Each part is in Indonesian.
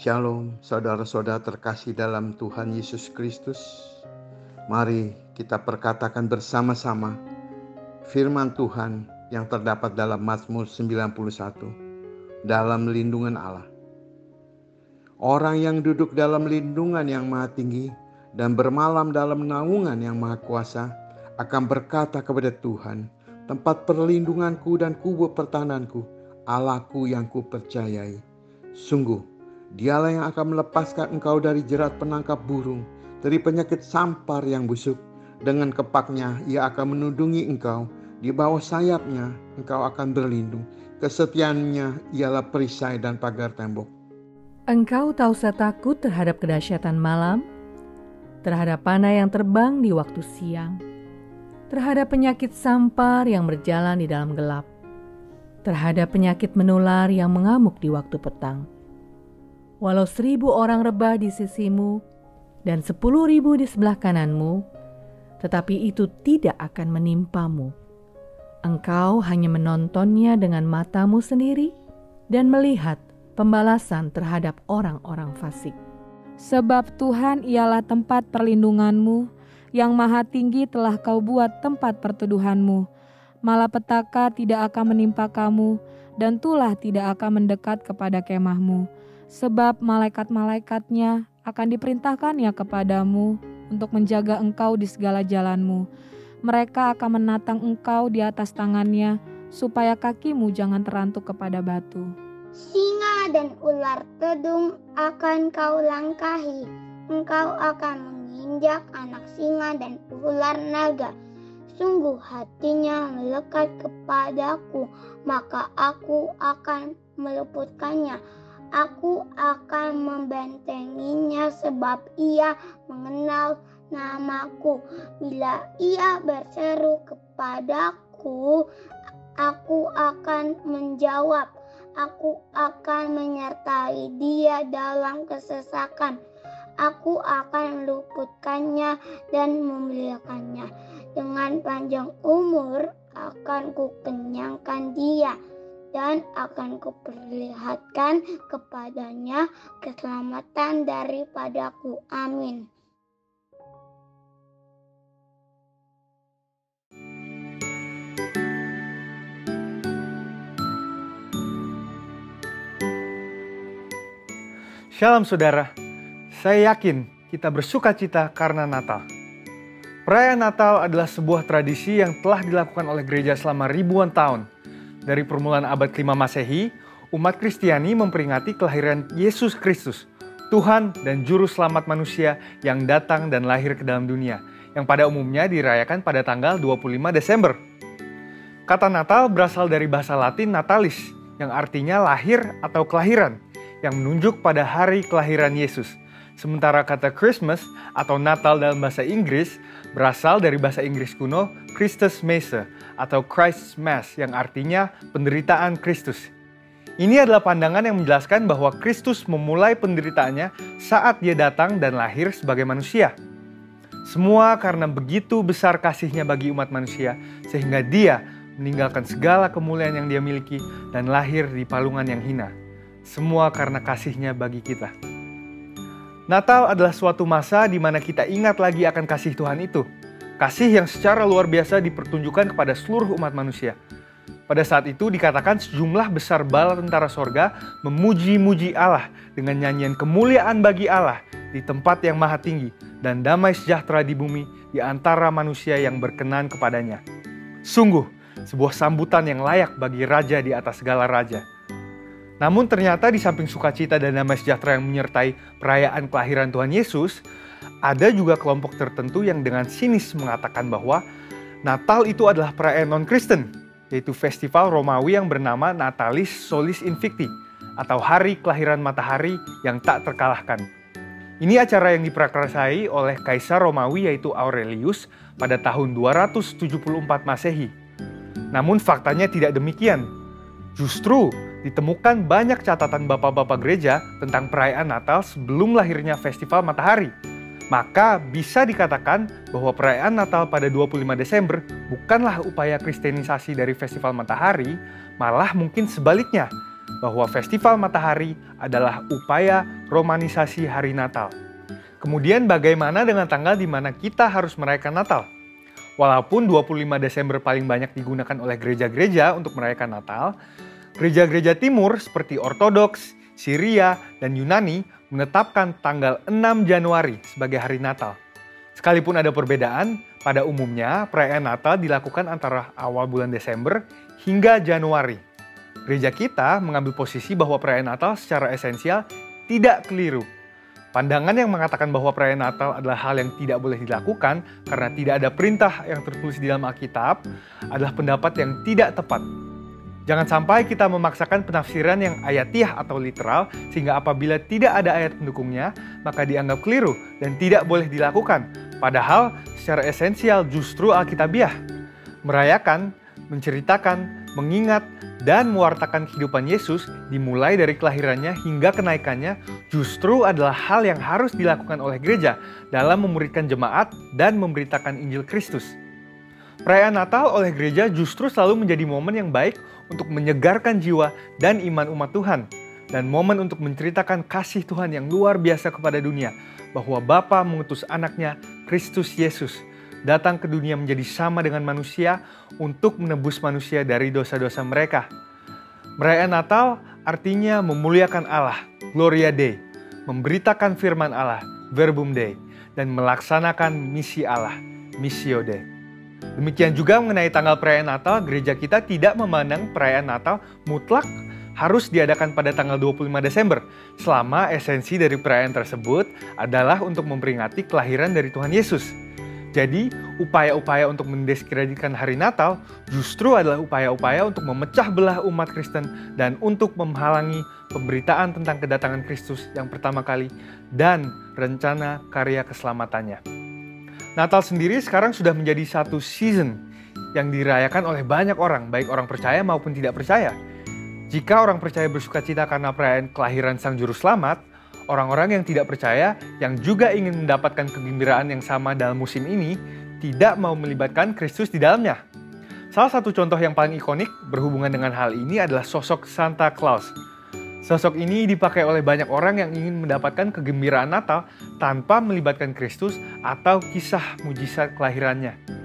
Shalom, saudara-saudara terkasih dalam Tuhan Yesus Kristus. Mari kita perkatakan bersama-sama firman Tuhan yang terdapat dalam Mazmur 91, dalam lindungan Allah. Orang yang duduk dalam lindungan yang maha tinggi dan bermalam dalam naungan yang maha kuasa akan berkata kepada Tuhan, tempat perlindunganku dan kubu pertahananku, Allahku yang kupercayai. Sungguh, Dialah yang akan melepaskan engkau dari jerat penangkap burung, dari penyakit sampar yang busuk. Dengan kepaknya ia akan menudungi engkau, di bawah sayapnya engkau akan berlindung. Kesetiaannya ialah perisai dan pagar tembok. Engkau tak usah takut terhadap kedahsyatan malam, terhadap panah yang terbang di waktu siang, terhadap penyakit sampar yang berjalan di dalam gelap, terhadap penyakit menular yang mengamuk di waktu petang. Walau 1.000 orang rebah di sisimu dan 10.000 di sebelah kananmu, tetapi itu tidak akan menimpamu. Engkau hanya menontonnya dengan matamu sendiri dan melihat pembalasan terhadap orang-orang fasik. Sebab Tuhan ialah tempat perlindunganmu, yang maha tinggi telah kau buat tempat perteduhanmu. Malapetaka tidak akan menimpa kamu, dan tulah tidak akan mendekat kepada kemahmu. Sebab malaikat-malaikatnya akan diperintahkannya kepadamu untuk menjaga engkau di segala jalanmu. Mereka akan menatang engkau di atas tangannya, supaya kakimu jangan terantuk kepada batu. Singa dan ular tedung akan kau langkahi. Engkau akan menginjak anak singa dan ular naga. Sungguh hatinya melekat kepadaku, maka aku akan meluputkannya. Aku akan membentenginya sebab ia mengenal namaku. Bila ia berseru kepadaku, aku akan menjawab. Aku akan menyertai dia dalam kesesakan. Aku akan meluputkannya dan memuliakannya. Dengan panjang umur akan kukenyangkan dia, dan akan kuperlihatkan kepadanya keselamatan daripadaku. Amin. Shalom saudara, saya yakin kita bersuka cita karena Natal. Perayaan Natal adalah sebuah tradisi yang telah dilakukan oleh gereja selama ribuan tahun. Dari permulaan abad ke-5 Masehi, umat Kristiani memperingati kelahiran Yesus Kristus, Tuhan dan Juru Selamat manusia yang datang dan lahir ke dalam dunia, yang pada umumnya dirayakan pada tanggal 25 Desember. Kata Natal berasal dari bahasa Latin natalis, yang artinya lahir atau kelahiran, yang menunjuk pada hari kelahiran Yesus. Sementara kata Christmas atau Natal dalam bahasa Inggris berasal dari bahasa Inggris kuno Christus Messe atau Christ's Mass yang artinya penderitaan Kristus. Ini adalah pandangan yang menjelaskan bahwa Kristus memulai penderitaannya saat dia datang dan lahir sebagai manusia. Semua karena begitu besar kasihnya bagi umat manusia sehingga dia meninggalkan segala kemuliaan yang dia miliki dan lahir di palungan yang hina. Semua karena kasihnya bagi kita. Natal adalah suatu masa di mana kita ingat lagi akan kasih Tuhan itu. Kasih yang secara luar biasa dipertunjukkan kepada seluruh umat manusia. Pada saat itu dikatakan sejumlah besar bala tentara sorga memuji-muji Allah dengan nyanyian kemuliaan bagi Allah di tempat yang maha tinggi dan damai sejahtera di bumi di antara manusia yang berkenan kepadanya. Sungguh, sebuah sambutan yang layak bagi raja di atas segala raja. Namun ternyata di samping sukacita dan damai sejahtera yang menyertai perayaan kelahiran Tuhan Yesus, ada juga kelompok tertentu yang dengan sinis mengatakan bahwa Natal itu adalah perayaan non-Kristen, yaitu festival Romawi yang bernama Natalis Solis Invicti, atau Hari Kelahiran Matahari yang tak terkalahkan. Ini acara yang diprakarsai oleh Kaisar Romawi yaitu Aurelius pada tahun 274 Masehi. Namun faktanya tidak demikian. Justru ditemukan banyak catatan bapak-bapak gereja tentang perayaan Natal sebelum lahirnya festival matahari. Maka bisa dikatakan bahwa perayaan Natal pada 25 Desember bukanlah upaya kristenisasi dari festival matahari, malah mungkin sebaliknya. bahwa Festival Matahari adalah upaya romanisasi hari Natal. Kemudian bagaimana dengan tanggal di mana kita harus merayakan Natal? Walaupun 25 Desember paling banyak digunakan oleh gereja-gereja untuk merayakan Natal, gereja-gereja timur seperti Ortodoks, Syria, dan Yunani menetapkan tanggal 6 Januari sebagai hari Natal. Sekalipun ada perbedaan, pada umumnya perayaan Natal dilakukan antara awal bulan Desember hingga Januari. Gereja kita mengambil posisi bahwa perayaan Natal secara esensial tidak keliru. Pandangan yang mengatakan bahwa perayaan Natal adalah hal yang tidak boleh dilakukan karena tidak ada perintah yang tertulis di dalam Alkitab adalah pendapat yang tidak tepat. Jangan sampai kita memaksakan penafsiran yang ayatiah atau literal sehingga apabila tidak ada ayat pendukungnya maka dianggap keliru dan tidak boleh dilakukan. Padahal secara esensial justru Alkitabiah. Merayakan, menceritakan, mengingat, dan mewartakan kehidupan Yesus dimulai dari kelahirannya hingga kenaikannya justru adalah hal yang harus dilakukan oleh gereja dalam memuridkan jemaat dan memberitakan Injil Kristus. Perayaan Natal oleh gereja justru selalu menjadi momen yang baik untuk menyegarkan jiwa dan iman umat Tuhan dan momen untuk menceritakan kasih Tuhan yang luar biasa kepada dunia bahwa Bapa mengutus anaknya Kristus Yesus datang ke dunia menjadi sama dengan manusia untuk menebus manusia dari dosa-dosa mereka. Merayakan Natal artinya memuliakan Allah, Gloria Dei, memberitakan firman Allah, Verbum Dei, dan melaksanakan misi Allah, Missio Dei. Demikian juga mengenai tanggal perayaan Natal, gereja kita tidak memandang perayaan Natal mutlak harus diadakan pada tanggal 25 Desember, selama esensi dari perayaan tersebut adalah untuk memperingati kelahiran dari Tuhan Yesus. Jadi, upaya-upaya untuk mendiskreditkan hari Natal justru adalah upaya-upaya untuk memecah belah umat Kristen dan untuk menghalangi pemberitaan tentang kedatangan Kristus yang pertama kali dan rencana karya keselamatannya. Natal sendiri sekarang sudah menjadi satu season yang dirayakan oleh banyak orang, baik orang percaya maupun tidak percaya. Jika orang percaya bersukacita karena perayaan kelahiran Sang Juru Selamat, orang-orang yang tidak percaya yang juga ingin mendapatkan kegembiraan yang sama dalam musim ini tidak mau melibatkan Kristus di dalamnya. Salah satu contoh yang paling ikonik berhubungan dengan hal ini adalah sosok Santa Claus. Sosok ini dipakai oleh banyak orang yang ingin mendapatkan kegembiraan Natal tanpa melibatkan Kristus atau kisah mujizat kelahirannya.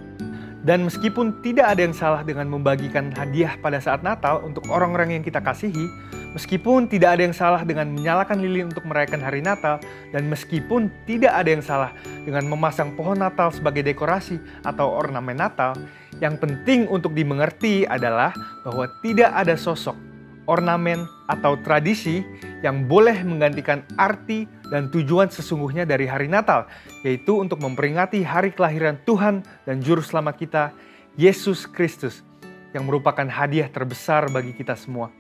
Dan meskipun tidak ada yang salah dengan membagikan hadiah pada saat Natal untuk orang-orang yang kita kasihi, meskipun tidak ada yang salah dengan menyalakan lilin untuk merayakan hari Natal, dan meskipun tidak ada yang salah dengan memasang pohon Natal sebagai dekorasi atau ornamen Natal, yang penting untuk dimengerti adalah bahwa tidak ada sosok, ornamen, atau tradisi yang boleh menggantikan arti dan tujuan sesungguhnya dari hari Natal, yaitu untuk memperingati hari kelahiran Tuhan dan Juru Selamat kita, Yesus Kristus, yang merupakan hadiah terbesar bagi kita semua.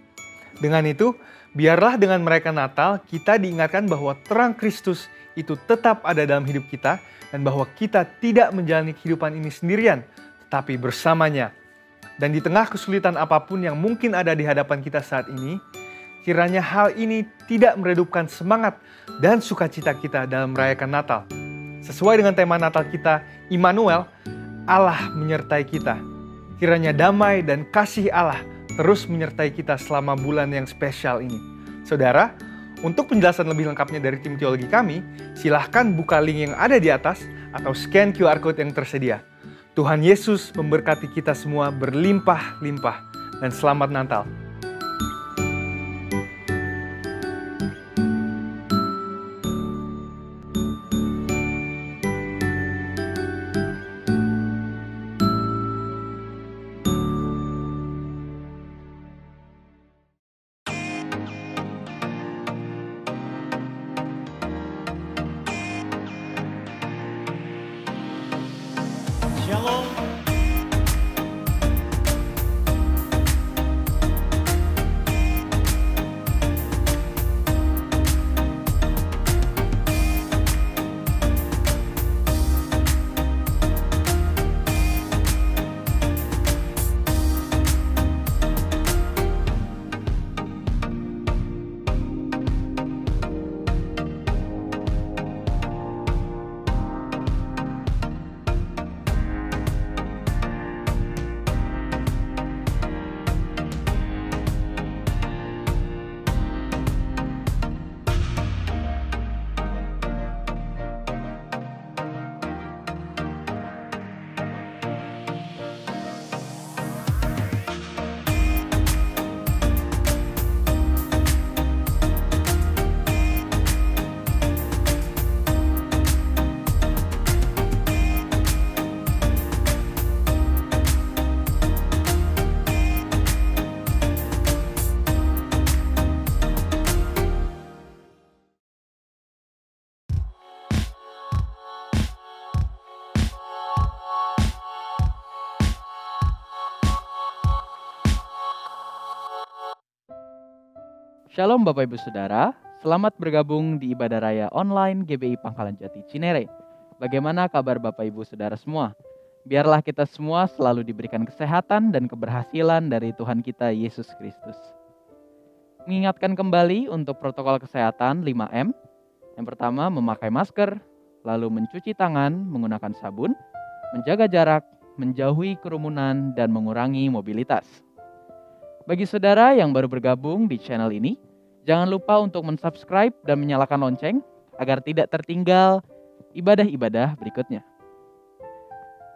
Dengan itu, biarlah dengan merayakan Natal, kita diingatkan bahwa terang Kristus itu tetap ada dalam hidup kita, dan bahwa kita tidak menjalani kehidupan ini sendirian, tetapi bersamanya. Dan di tengah kesulitan apapun yang mungkin ada di hadapan kita saat ini, kiranya hal ini tidak meredupkan semangat dan sukacita kita dalam merayakan Natal. Sesuai dengan tema Natal kita, Immanuel, Allah menyertai kita. Kiranya damai dan kasih Allah terus menyertai kita selama bulan yang spesial ini. Saudara, untuk penjelasan lebih lengkapnya dari tim teologi kami, silahkan buka link yang ada di atas atau scan QR Code yang tersedia. Tuhan Yesus memberkati kita semua berlimpah-limpah dan selamat Natal. Shalom. Shalom Bapak Ibu Saudara, selamat bergabung di ibadah raya online GBI Pangkalan Jati Cinere. Bagaimana kabar Bapak Ibu Saudara semua? Biarlah kita semua selalu diberikan kesehatan dan keberhasilan dari Tuhan kita Yesus Kristus. Mengingatkan kembali untuk protokol kesehatan 5M. Yang pertama, memakai masker, lalu mencuci tangan menggunakan sabun, menjaga jarak, menjauhi kerumunan, dan mengurangi mobilitas. Bagi saudara yang baru bergabung di channel ini, jangan lupa untuk mensubscribe dan menyalakan lonceng agar tidak tertinggal ibadah-ibadah berikutnya.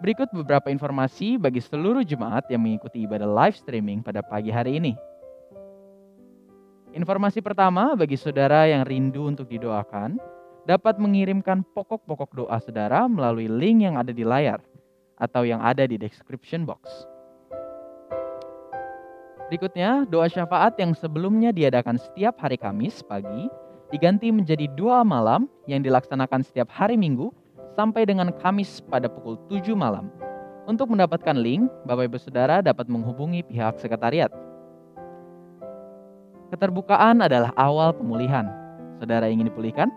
Berikut beberapa informasi bagi seluruh jemaat yang mengikuti ibadah live streaming pada pagi hari ini. Informasi pertama bagi saudara yang rindu untuk didoakan, dapat mengirimkan pokok-pokok doa saudara melalui link yang ada di layar atau yang ada di description box. Berikutnya, doa syafaat yang sebelumnya diadakan setiap hari Kamis pagi diganti menjadi doa malam yang dilaksanakan setiap hari Minggu sampai dengan Kamis pada pukul 7 malam. Untuk mendapatkan link, Bapak Ibu Saudara dapat menghubungi pihak sekretariat. Keterbukaan adalah awal pemulihan. Saudara ingin dipulihkan?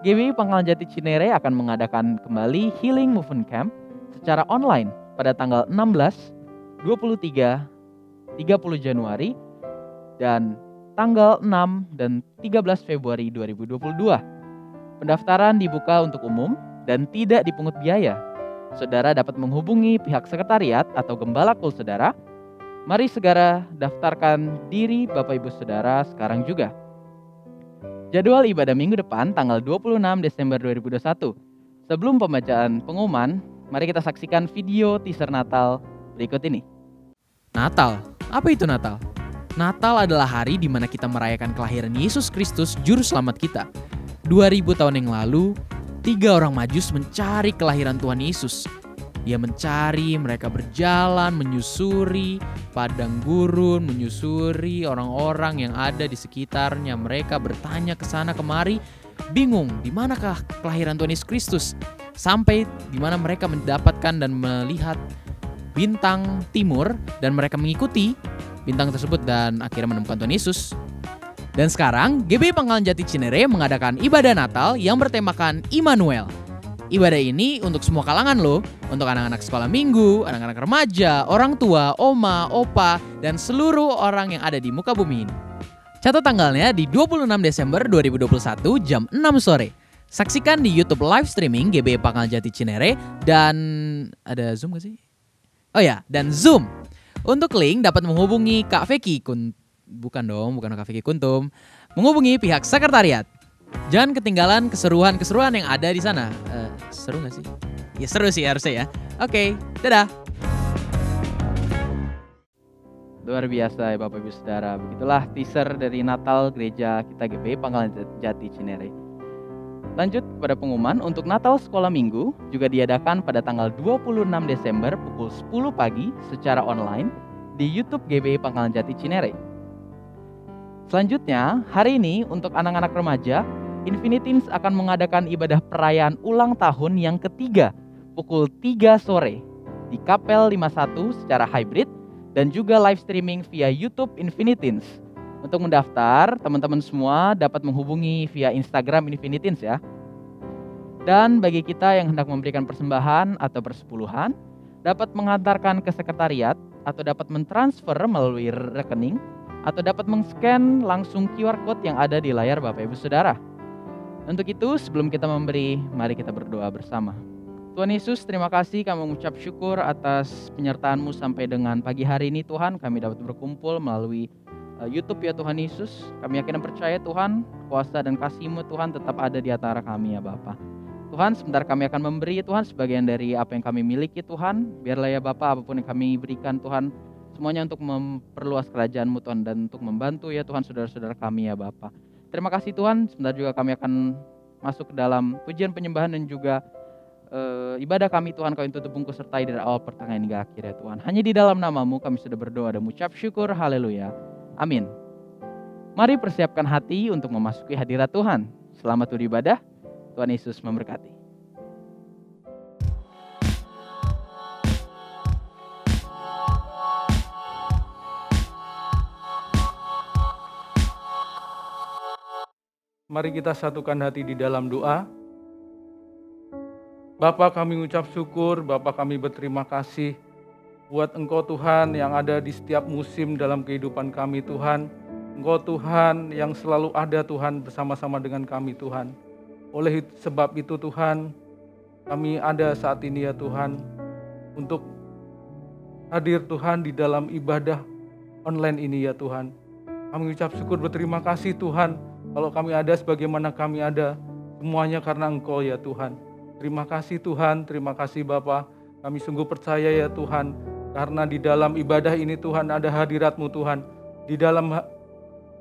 GBI Pangkalan Jati Cinere akan mengadakan kembali Healing Movement Camp secara online pada tanggal 16, 23, 30 Januari dan tanggal 6 dan 13 Februari 2022. Pendaftaran dibuka untuk umum dan tidak dipungut biaya. Saudara dapat menghubungi pihak sekretariat atau gembala kul saudara. Mari segera daftarkan diri Bapak Ibu Saudara sekarang juga. Jadwal ibadah minggu depan tanggal 26 Desember 2021. Sebelum pembacaan pengumuman, mari kita saksikan video teaser Natal berikut ini. Natal, apa itu Natal? Natal adalah hari di mana kita merayakan kelahiran Yesus Kristus, Juru Selamat kita. 2000 tahun yang lalu, 3 orang Majus mencari kelahiran Tuhan Yesus. Dia mencari, mereka berjalan, menyusuri padang gurun, menyusuri orang-orang yang ada di sekitarnya. Mereka bertanya ke sana kemari, bingung di manakah kelahiran Tuhan Yesus Kristus. Sampai di mana mereka mendapatkan dan melihat bintang timur dan mereka mengikuti bintang tersebut dan akhirnya menemukan Tuhan Yesus. Dan sekarang GBI Pangkalan Jati Cinere mengadakan ibadah Natal yang bertemakan Immanuel. Ibadah ini untuk semua kalangan loh, untuk anak-anak sekolah minggu, anak-anak remaja, orang tua, oma, opa, dan seluruh orang yang ada di muka bumi ini. Catat tanggalnya di 26 Desember 2021 jam 6 sore. Saksikan di YouTube live streaming GBI Pangkalan Jati Cinere dan ada Zoom gak sih? Oh ya, dan Zoom. Untuk link dapat menghubungi Kak Veki bukan Kak Veki Kuntum. Menghubungi pihak sekretariat. Jangan ketinggalan keseruan-keseruan yang ada di sana. Seru gak sih? Ya seru sih harusnya ya. Oke, dadah. Luar biasa ya Bapak Ibu Saudara. Begitulah teaser dari Natal gereja kita GBI Pangkalan Jati Cinere. Lanjut kepada pengumuman untuk Natal Sekolah Minggu juga diadakan pada tanggal 26 Desember pukul 10 pagi secara online di YouTube GBI Pangkalan Jati Cinere. Selanjutnya, hari ini untuk anak-anak remaja, Infiniteens akan mengadakan ibadah perayaan ulang tahun yang ketiga pukul 3 sore di Kapel 51 secara hybrid dan juga live streaming via YouTube Infiniteens. Untuk mendaftar, teman-teman semua dapat menghubungi via Instagram Infiniteens ya. Dan bagi kita yang hendak memberikan persembahan atau persepuluhan, dapat mengantarkan ke sekretariat atau dapat mentransfer melalui rekening atau dapat men-scan langsung QR Code yang ada di layar Bapak Ibu Saudara. Untuk itu, sebelum kita memberi, mari kita berdoa bersama. Tuhan Yesus, terima kasih kami mengucap syukur atas penyertaan-Mu sampai dengan pagi hari ini Tuhan. Kami dapat berkumpul melalui YouTube ya Tuhan Yesus. Kami yakin dan percaya Tuhan, kuasa dan kasih-Mu Tuhan tetap ada di antara kami ya Bapa. Tuhan, sebentar kami akan memberi Tuhan sebagian dari apa yang kami miliki Tuhan. Biarlah ya Bapa, apapun yang kami berikan Tuhan, semuanya untuk memperluas kerajaan-Mu Tuhan dan untuk membantu ya Tuhan saudara-saudara kami ya Bapa. Terima kasih Tuhan, sebentar juga kami akan masuk ke dalam pujian penyembahan dan juga ibadah kami Tuhan, Kau yang tutup bungkus sertai dari awal pertengahan hingga akhir ya Tuhan. Hanya di dalam nama-Mu kami sudah berdoa dan mengucap syukur, haleluya, amin. Mari persiapkan hati untuk memasuki hadirat Tuhan. Selamat beribadah, Tuhan Yesus memberkati. Mari kita satukan hati di dalam doa. Bapa, kami ucap syukur, Bapa, kami berterima kasih buat Engkau Tuhan yang ada di setiap musim dalam kehidupan kami Tuhan. Engkau Tuhan yang selalu ada Tuhan bersama-sama dengan kami Tuhan. Oleh sebab itu Tuhan, kami ada saat ini ya Tuhan untuk hadir Tuhan di dalam ibadah online ini ya Tuhan. Kami ucap syukur berterima kasih Tuhan, kalau kami ada sebagaimana kami ada, semuanya karena Engkau ya Tuhan. Terima kasih Tuhan, terima kasih Bapa. Kami sungguh percaya ya Tuhan, karena di dalam ibadah ini Tuhan ada hadirat-Mu Tuhan. Di dalam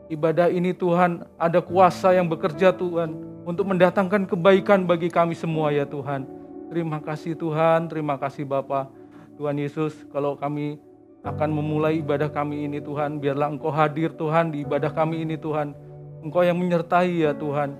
ibadah ini Tuhan ada kuasa yang bekerja Tuhan, untuk mendatangkan kebaikan bagi kami semua ya Tuhan. Terima kasih Tuhan, terima kasih Bapa. Tuhan Yesus, kalau kami akan memulai ibadah kami ini Tuhan, biarlah Engkau hadir Tuhan di ibadah kami ini Tuhan. Engkau yang menyertai ya Tuhan.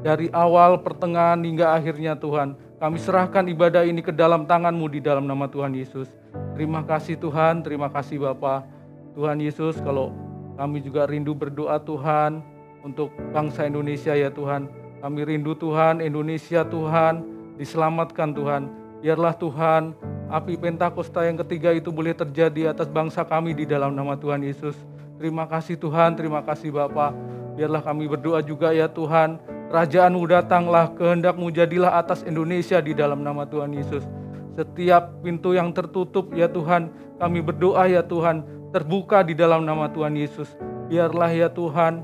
Dari awal, pertengahan, hingga akhirnya Tuhan, kami serahkan ibadah ini ke dalam tangan-Mu di dalam nama Tuhan Yesus. Terima kasih Tuhan, terima kasih Bapa. Tuhan Yesus, kalau kami juga rindu berdoa Tuhan, untuk bangsa Indonesia ya Tuhan. Kami rindu Tuhan, Indonesia Tuhan, diselamatkan Tuhan. Biarlah Tuhan, api Pentakosta yang ketiga itu boleh terjadi atas bangsa kami di dalam nama Tuhan Yesus. Terima kasih Tuhan, terima kasih Bapa. Biarlah kami berdoa juga ya Tuhan, Kerajaan-Mu datanglah, kehendak-Mu jadilah atas Indonesia di dalam nama Tuhan Yesus. Setiap pintu yang tertutup ya Tuhan, kami berdoa ya Tuhan, terbuka di dalam nama Tuhan Yesus. Biarlah ya Tuhan,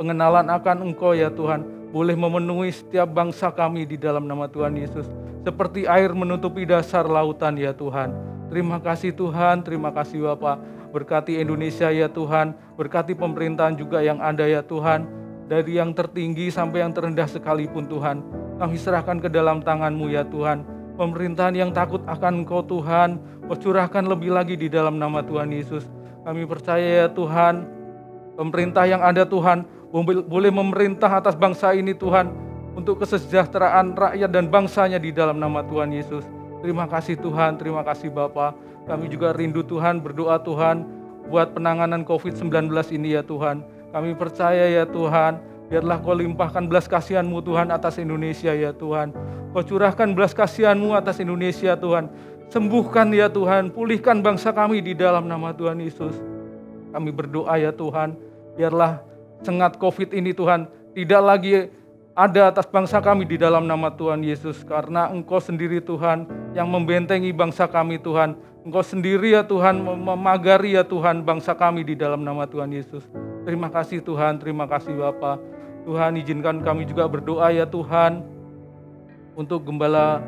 pengenalan akan Engkau ya Tuhan, boleh memenuhi setiap bangsa kami di dalam nama Tuhan Yesus. Seperti air menutupi dasar lautan ya Tuhan. Terima kasih Tuhan, terima kasih Bapa. Berkati Indonesia ya Tuhan, berkati pemerintahan juga yang ada ya Tuhan. Dari yang tertinggi sampai yang terendah sekalipun Tuhan, kami serahkan ke dalam tangan-Mu ya Tuhan. Pemerintahan yang takut akan Engkau Tuhan, Kau curahkan lebih lagi di dalam nama Tuhan Yesus. Kami percaya ya Tuhan, pemerintah yang ada Tuhan, boleh memerintah atas bangsa ini Tuhan, untuk kesejahteraan rakyat dan bangsanya di dalam nama Tuhan Yesus. Terima kasih Tuhan, terima kasih Bapa. Kami juga rindu Tuhan, berdoa Tuhan, buat penanganan COVID-19 ini ya Tuhan. Kami percaya ya Tuhan, biarlah Kau limpahkan belas kasihan-Mu Tuhan atas Indonesia ya Tuhan. Kau curahkan belas kasihan-Mu atas Indonesia Tuhan. Sembuhkan ya Tuhan, pulihkan bangsa kami di dalam nama Tuhan Yesus. Kami berdoa ya Tuhan, biarlah sengat COVID ini Tuhan tidak lagi ada atas bangsa kami di dalam nama Tuhan Yesus. Karena Engkau sendiri Tuhan yang membentengi bangsa kami Tuhan. Engkau sendiri ya Tuhan memagari ya Tuhan bangsa kami di dalam nama Tuhan Yesus. Terima kasih Tuhan, terima kasih Bapa. Tuhan izinkan kami juga berdoa ya Tuhan, untuk gembala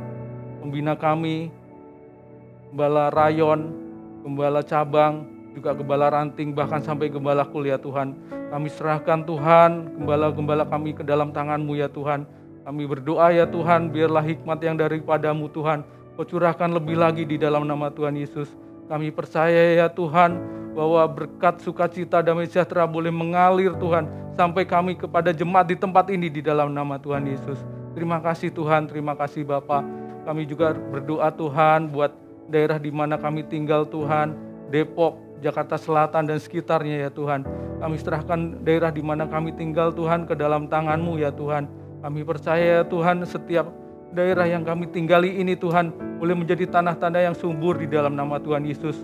pembina kami, gembala rayon, gembala cabang, juga gembala ranting, bahkan sampai gembala kul ya Tuhan. Kami serahkan Tuhan, gembala-gembala kami ke dalam tangan-Mu ya Tuhan. Kami berdoa ya Tuhan, biarlah hikmat yang daripada-Mu Tuhan, Kau curahkan lebih lagi di dalam nama Tuhan Yesus. Kami percaya ya Tuhan, bahwa berkat sukacita damai sejahtera boleh mengalir Tuhan, sampai kami kepada jemaat di tempat ini di dalam nama Tuhan Yesus. Terima kasih Tuhan, terima kasih Bapa. Kami juga berdoa Tuhan buat daerah di mana kami tinggal Tuhan, Depok, Jakarta Selatan dan sekitarnya ya Tuhan. Kami serahkan daerah di mana kami tinggal Tuhan ke dalam tangan-Mu ya Tuhan. Kami percaya ya Tuhan, setiap daerah yang kami tinggali ini Tuhan boleh menjadi tanah-tanah yang subur di dalam nama Tuhan Yesus.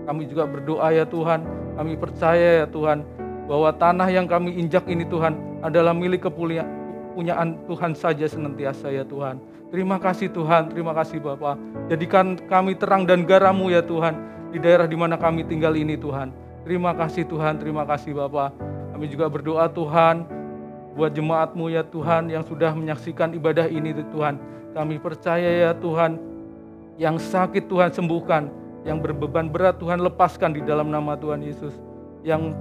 Kami juga berdoa ya Tuhan, kami percaya ya Tuhan, bahwa tanah yang kami injak ini Tuhan adalah milik kepunyaan Tuhan saja senantiasa ya Tuhan. Terima kasih Tuhan, terima kasih Bapa. Jadikan kami terang dan garam-Mu ya Tuhan, di daerah di mana kami tinggal ini Tuhan. Terima kasih Tuhan, terima kasih Bapa. Kami juga berdoa Tuhan, buat jemaat-Mu ya Tuhan, yang sudah menyaksikan ibadah ini Tuhan. Kami percaya ya Tuhan, yang sakit Tuhan sembuhkan, yang berbeban berat Tuhan lepaskan di dalam nama Tuhan Yesus. Yang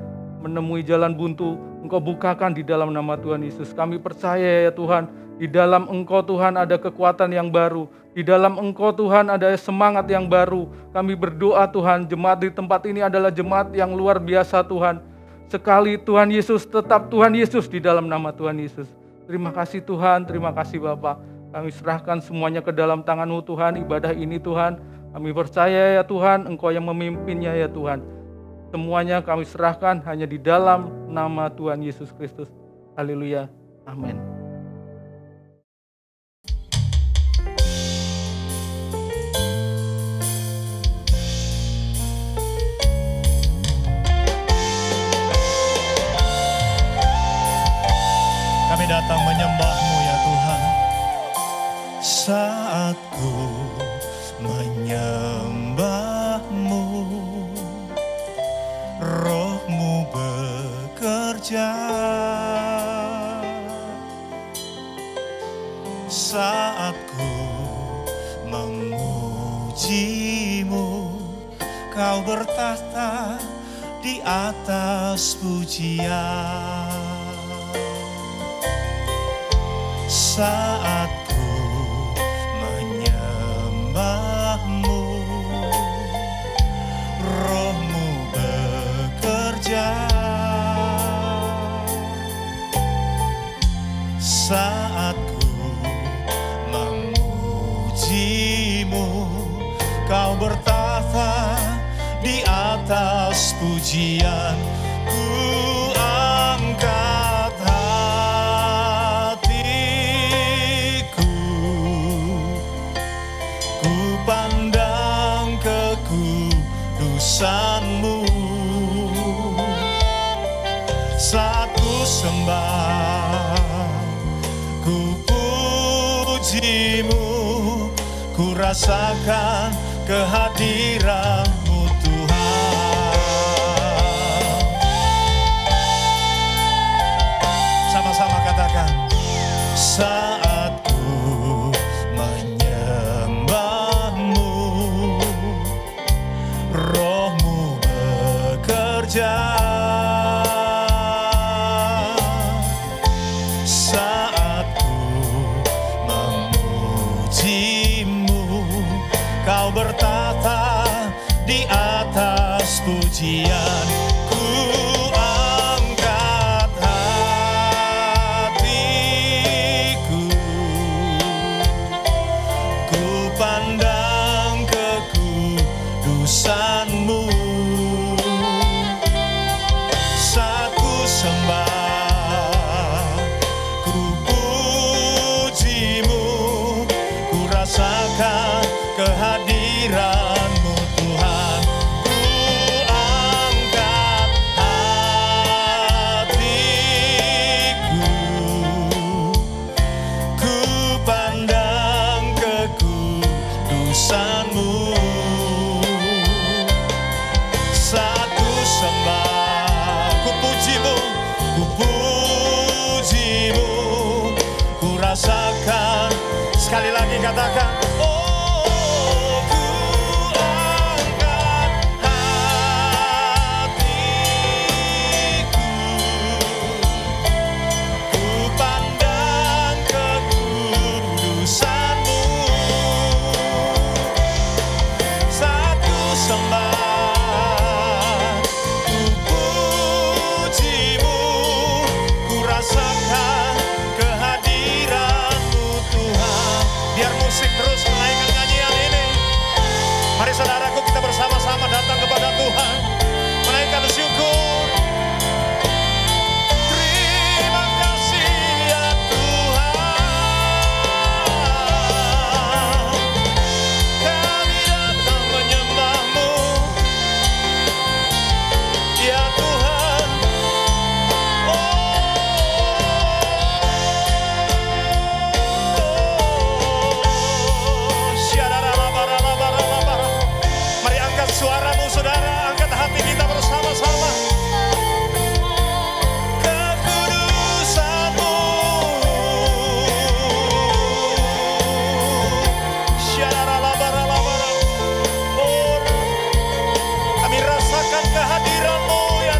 menemui jalan buntu Engkau bukakan di dalam nama Tuhan Yesus. Kami percaya ya Tuhan, di dalam Engkau Tuhan ada kekuatan yang baru. Di dalam Engkau Tuhan ada semangat yang baru. Kami berdoa Tuhan, jemaat di tempat ini adalah jemaat yang luar biasa Tuhan. Sekali Tuhan Yesus, tetap Tuhan Yesus di dalam nama Tuhan Yesus. Terima kasih Tuhan, terima kasih Bapa. Kami serahkan semuanya ke dalam tangan-Mu Tuhan, ibadah ini Tuhan. Kami percaya ya Tuhan, Engkau yang memimpinnya ya Tuhan. Semuanya kami serahkan hanya di dalam nama Tuhan Yesus Kristus. Haleluya. Amin. Kami datang menyembah-Mu ya Tuhan. Saat ku menyembah-Mu, Roh-Mu bekerja. Saat ku memuji-Mu, Kau bertahta di atas pujian. Saat ku menyembah-Mu, Roh-Mu bekerja. Saat ku memuji-Mu, Kau bertahta di atas pujian. Ku angkat hatiku, ku pandang kekudusan-Mu. Saat ku sembah, ku puji-Mu, ku rasakan kehadiran-Mu Tuhan. Sama-sama katakan. Saat ku menyembah-Mu, Roh-Mu bekerja. Saat ku memuji-Mu, Kau bertahta di atas pujian. Ku angkat hatiku, ku pandang kekudusan-Mu. Saat ku sembah, ku puji-Mu, ku rasakan kehadiran-Mu Tuhan. Ku angkat hatiku, ku pandang kekudusan-Mu. Saat ku sembah, ku puji-Mu, ku puji-Mu, ku rasakan. Sekali lagi katakan. Mari saudaraku, kita bersama-sama datang kepada Tuhan, menaikkan syukur. Terima kasih ya Tuhan, kami datang menyembah-Mu ya Tuhan. Suara-Mu saudara, angkat hati kita bersama-sama. Kekudusan-Mu, kami rasakan kehadiran-Mu ya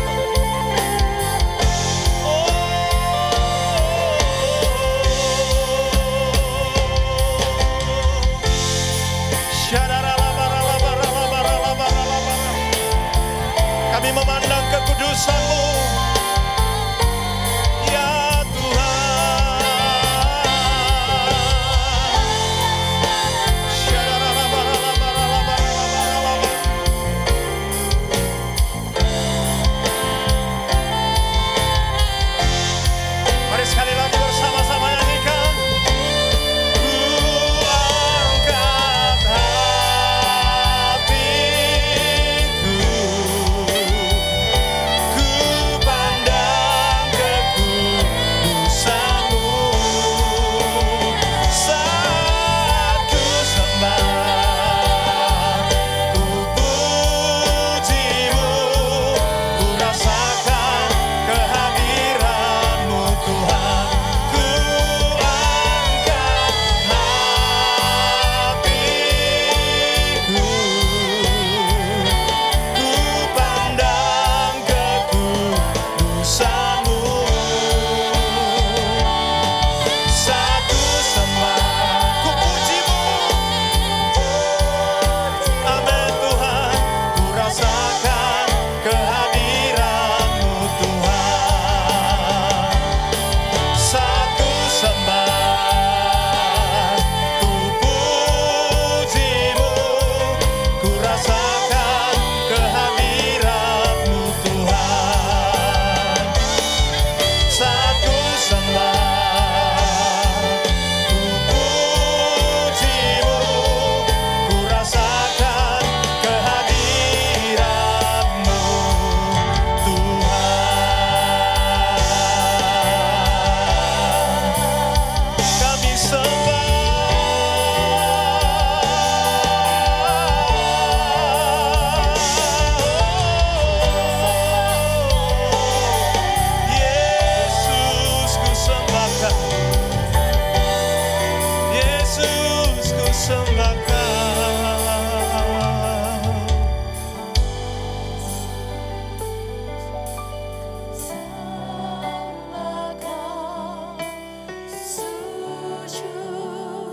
kami memandang kekudusan-Mu ya Tuhan.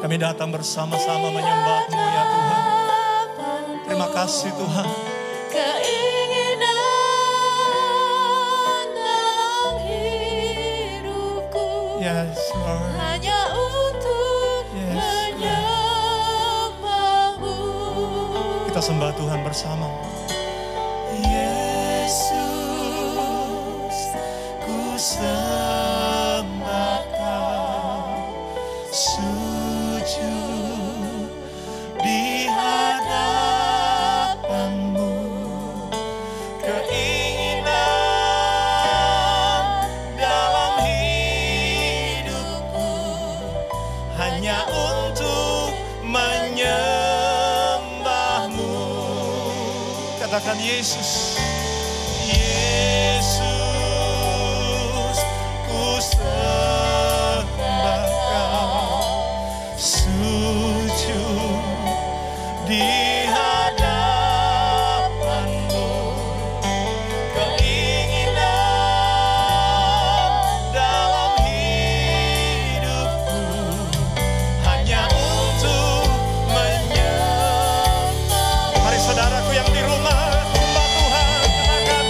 Kami datang bersama-sama menyembah-Mu ya Tuhan. Terima kasih Tuhan. Keinginan dalam hidupku Yes, Lord. hanya untuk menyembah-Mu. Kita sembah Tuhan bersama. Yesus, ku sembah Kau, sujud di hadapan-Mu. Keinginan dalam hidupku hanya untuk menyembah-Mu. Katakan Yesus. Yesus, ku sembah Kau, sujud di hadapan-Mu. Keinginan dalam hidupku hanya untuk menyembah. Mari saudaraku yang di rumah, sembah Tuhan, katakan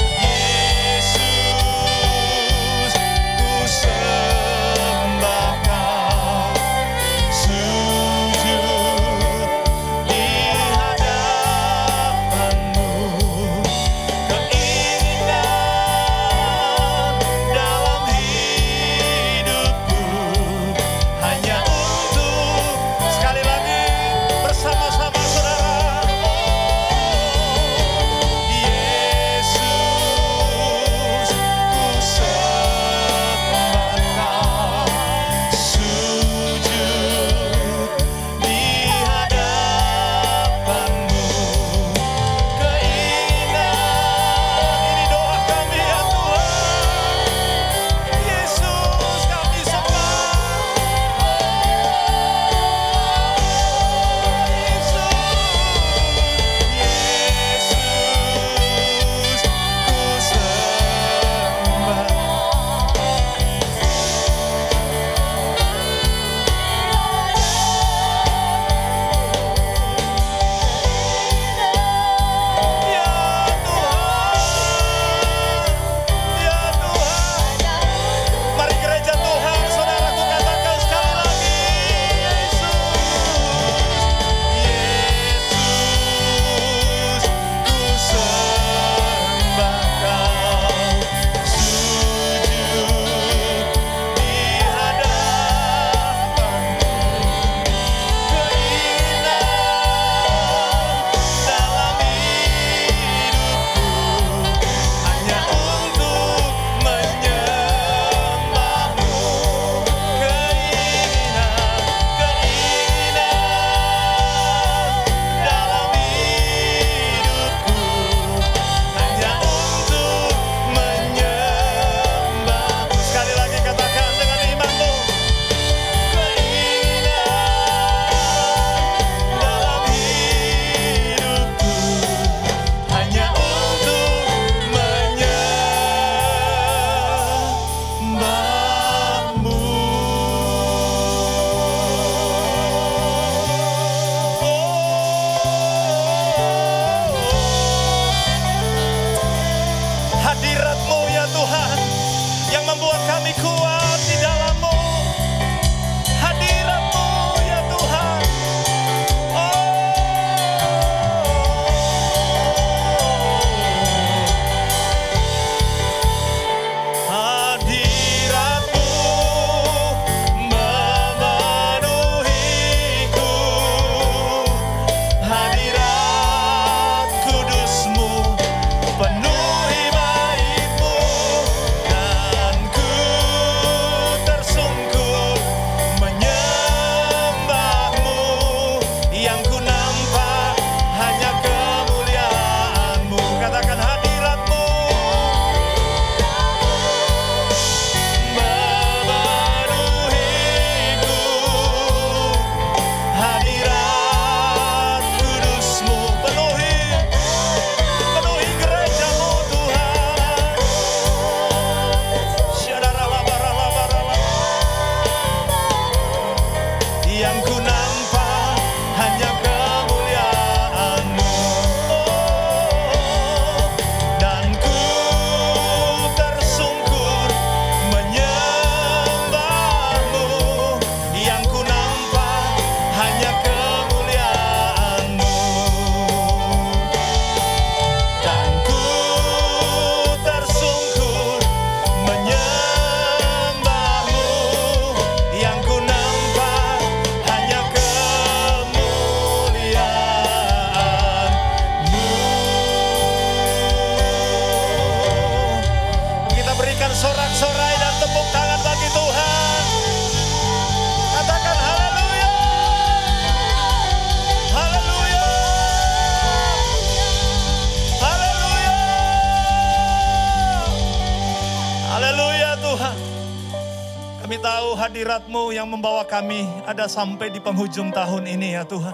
tahu hadirat-Mu yang membawa kami ada sampai di penghujung tahun ini ya Tuhan.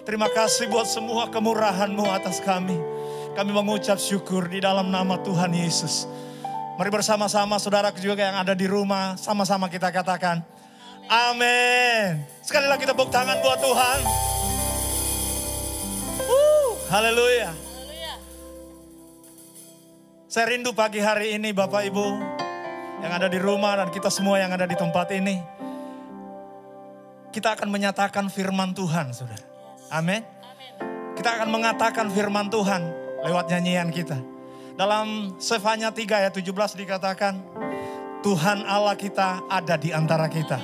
Terima kasih buat semua kemurahan-Mu atas kami. Kami mengucap syukur di dalam nama Tuhan Yesus. Mari bersama-sama saudara juga yang ada di rumah, sama-sama kita katakan, amin. Sekali lagi tepuk tangan buat Tuhan. Haleluya. Saya rindu pagi hari ini Bapak Ibu yang ada di rumah dan kita semua yang ada di tempat ini. Kita akan menyatakan firman Tuhan, saudara. Amin. Kita akan mengatakan firman Tuhan lewat nyanyian kita. Dalam Sefanya 3 ayat 17 dikatakan, Tuhan Allah kita ada di antara kita.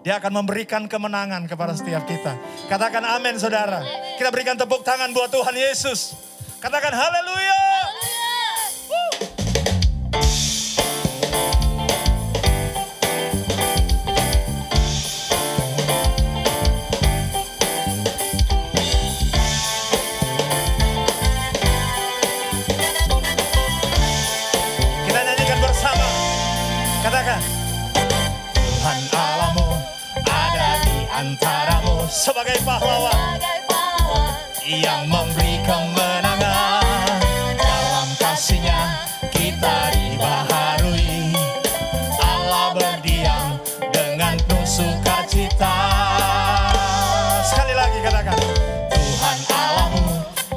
Dia akan memberikan kemenangan kepada setiap kita. Katakan amin saudara. Kita berikan tepuk tangan buat Tuhan Yesus. Katakan haleluya. Katakan, Tuhan Allahmu ada di antaramu sebagai pahlawan yang memberi kemenangan. Dalam kasih-Nya kita dibaharui. Allah berdiam dengan penuh sukacita. Sekali lagi katakan, Tuhan Allahmu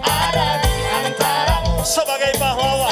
ada di antaramu sebagai pahlawan.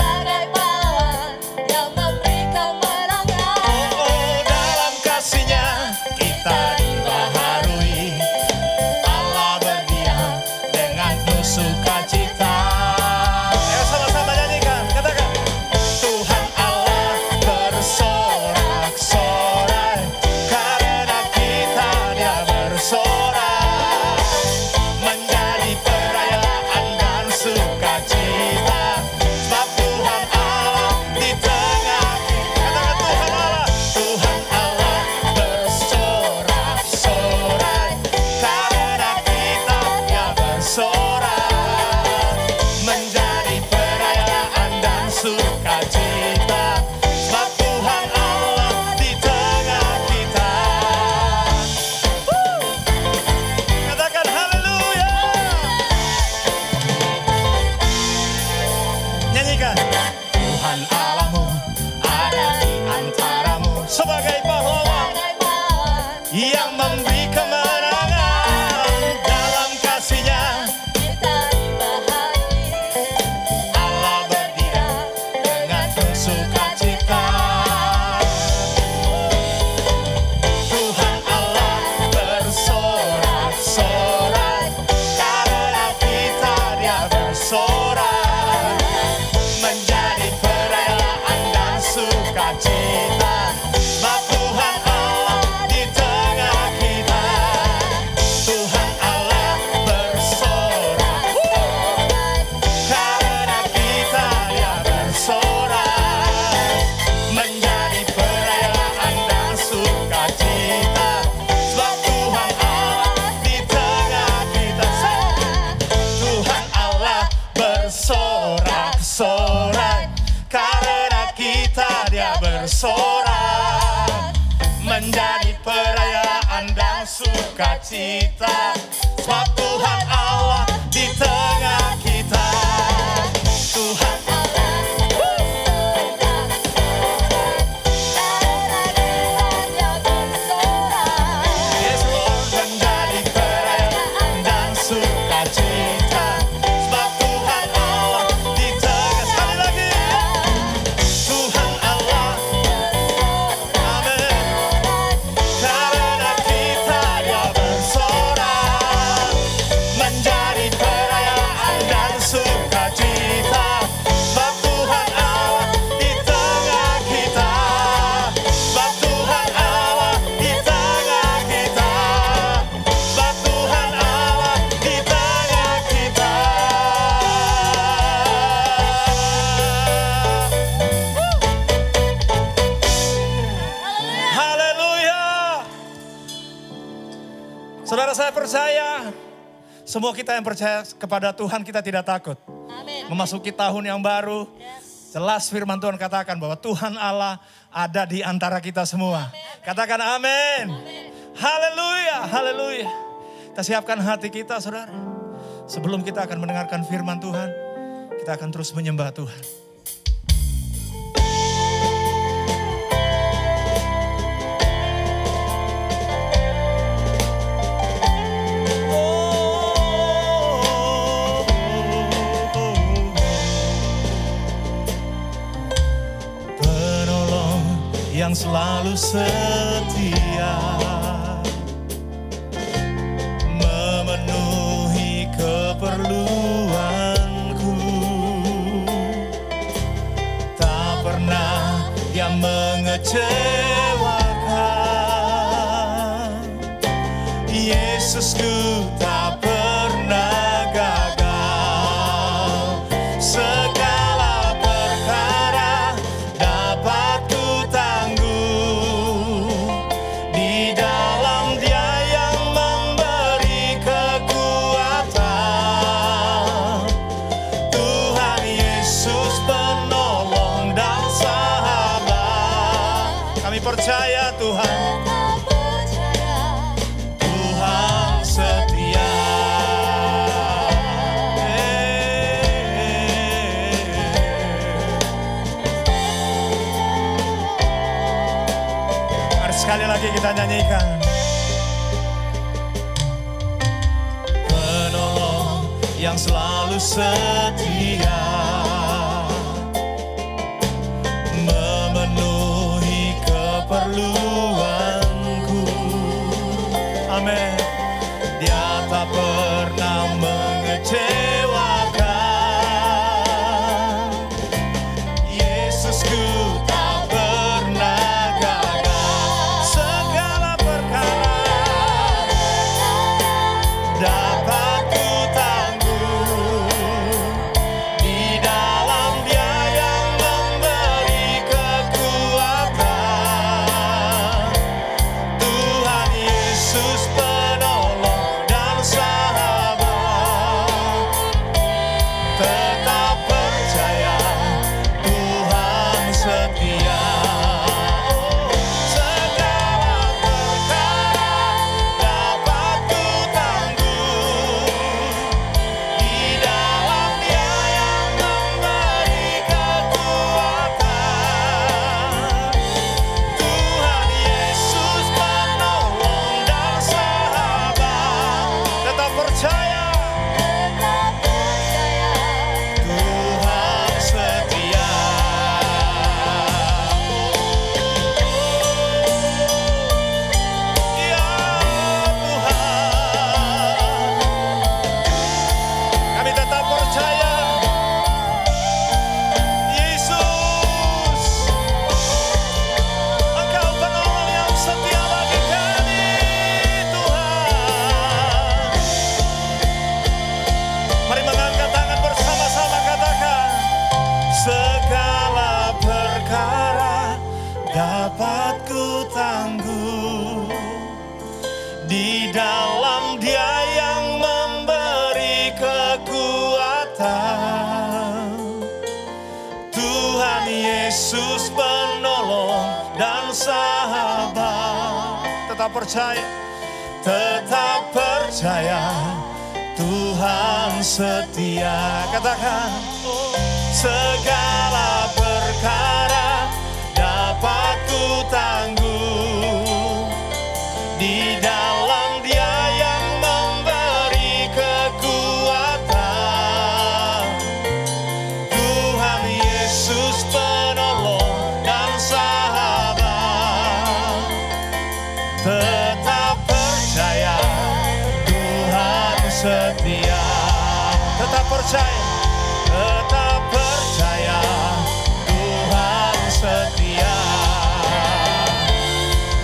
bersorak menjadi perayaan dan sukacita, sebab Tuhan Allah di tengah kita. Tuhan Yes Lord, menjadi perayaan dan sukacita, sebab Tuhan Allah di tengah. Sekali lagi, Tuhan Allah, amin. Karena kita Dia bersorak menjadi perayaan dan sukacita, sebab Tuhan Allah di tengah kita, sebab Tuhan Allah di tengah kita, sebab Tuhan Allah di tengah kita. Haleluya. Saudara, saya percaya semua kita yang percaya kepada Tuhan, kita tidak takut. Memasuki tahun yang baru, jelas firman Tuhan katakan bahwa Tuhan Allah ada di antara kita semua. Katakan amin. Haleluya, haleluya. Kita siapkan hati kita, saudara. Sebelum kita akan mendengarkan firman Tuhan, kita akan terus menyembah Tuhan. Penolong yang selalu setia, memenuhi keperluanku. Tak pernah dia mengecewakan. Yesusku tak pernah gagal. Segala perkara dapat ku tanggung di dalam Dia yang memberi kekuatan. Tuhan Yesus penolong dan sahabat. Kami percaya Tuhan. Tuhan setia. Mari sekali lagi kita nyanyikan. Penolong yang selalu setia, memenuhi keperluanku. Amin. Dia tak pernah mengecewakan. Yesusku tak pernah gagal. Segala perkara dapat ku tanggung di dalam Dia yang memberi kekuatan. Tuhan Yesus penolong dan sahabat. Tetap percaya Tuhan setia. Segala perkara dapat ku tanggung di dalam Dia yang memberi kekuatan. Tuhan Yesus penolong dan sahabat. Tetap percaya Tuhan setia. Ya Tuhan, kami tetap percaya Yesus, Engkau penolong yang setia bagi kami, Tuhan. Mari mengangkat tangan bersama-sama, katakan. Segala perkara dapat ku tanggung di dalam Dia yang memberi kekuatan. Tuhan Yesus penolong dan sahabat. Tetap percaya, tetap percaya Tuhan setia. Katakan, segala perkara dapat ku tanggung di dalam Dia yang memberi kekuatan. Tuhan Yesus penolong dan sahabat. Tetap percaya Tuhan setia. Tetap percaya, tetap percaya Tuhan setia.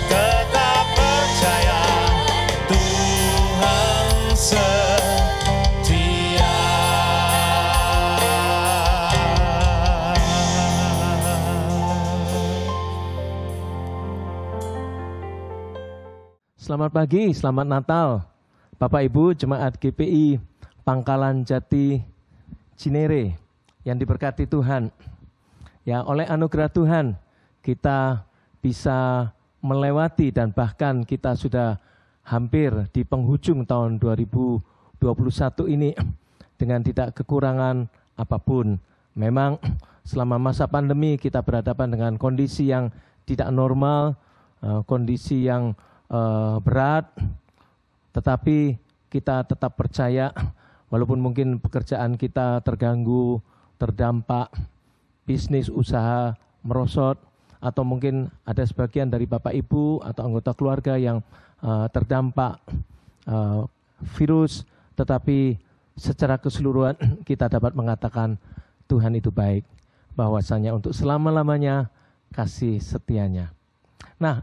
Tetap percaya Tuhan setia. Selamat pagi, selamat Natal. Bapak Ibu Jemaat GPI Pangkalan Jati Cinere yang diberkati Tuhan. Ya, oleh anugerah Tuhan kita bisa melewati dan bahkan kita sudah hampir di penghujung tahun 2021 ini dengan tidak kekurangan apapun. Memang selama masa pandemi kita berhadapan dengan kondisi yang tidak normal, kondisi yang berat, tetapi kita tetap percaya walaupun mungkin pekerjaan kita terganggu, terdampak, bisnis usaha merosot, atau mungkin ada sebagian dari Bapak Ibu atau anggota keluarga yang terdampak virus, tetapi secara keseluruhan kita dapat mengatakan Tuhan itu baik, bahwasanya untuk selama-lamanya kasih setianya. Nah,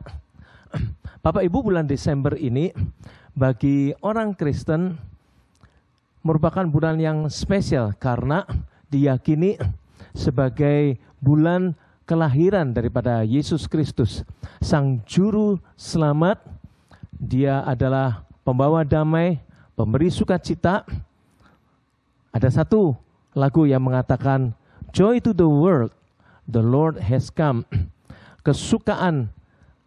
Bapak Ibu, bulan Desember ini bagi orang Kristen merupakan bulan yang spesial karena diyakini sebagai bulan kelahiran daripada Yesus Kristus, Sang Juru Selamat. Dia adalah pembawa damai, pemberi sukacita. Ada satu lagu yang mengatakan, "Joy to the world, the Lord has come." Kesukaan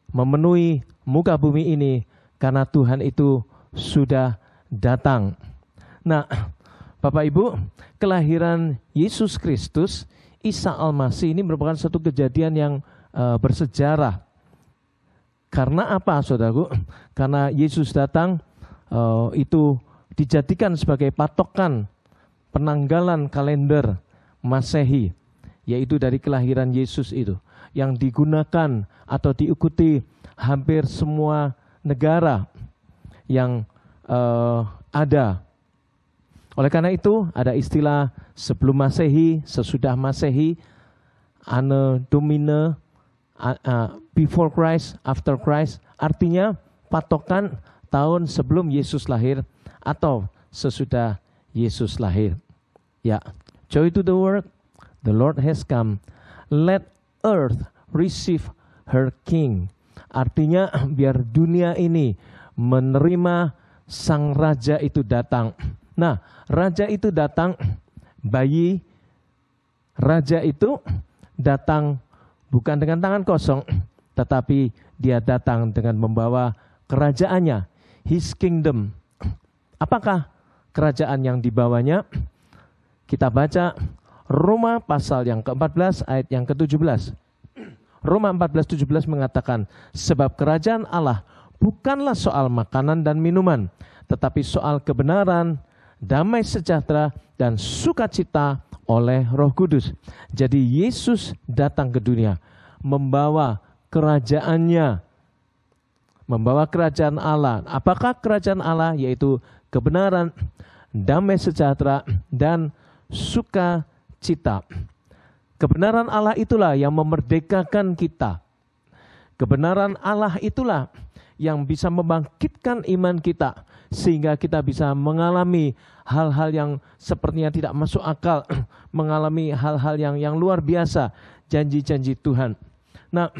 memenuhi muka bumi ini karena Tuhan itu sudah datang. Nah, Bapak Ibu, kelahiran Yesus Kristus, Isa Al-Masih ini merupakan satu kejadian yang bersejarah. Karena apa, saudaraku? Karena Yesus datang itu dijadikan sebagai patokan penanggalan kalender Masehi, yaitu dari kelahiran Yesus itu, yang digunakan atau diikuti hampir semua negara yang ada. Oleh karena itu ada istilah sebelum Masehi, sesudah Masehi, Anno Domini, before Christ, after Christ, artinya patokan tahun sebelum Yesus lahir atau sesudah Yesus lahir. Ya, joy to the world, the Lord has come. Let earth receive her king. Artinya biar dunia ini menerima sang raja itu datang. Nah, raja itu datang, bayi raja itu datang bukan dengan tangan kosong, tetapi dia datang dengan membawa kerajaannya, his kingdom. Apakah kerajaan yang dibawanya? Kita baca Roma pasal yang ke-14 ayat yang ke-17. Roma 14:17 mengatakan, sebab kerajaan Allah bukanlah soal makanan dan minuman, tetapi soal kebenaran, damai sejahtera, dan sukacita oleh Roh Kudus. Jadi Yesus datang ke dunia membawa kerajaannya, membawa kerajaan Allah. Apakah kerajaan Allah? Yaitu kebenaran, damai sejahtera, dan sukacita. Kebenaran Allah itulah yang memerdekakan kita. Kebenaran Allah itulah yang bisa membangkitkan iman kita, sehingga kita bisa mengalami hal-hal yang sepertinya tidak masuk akal, mengalami hal-hal yang luar biasa, janji-janji Tuhan. Nah,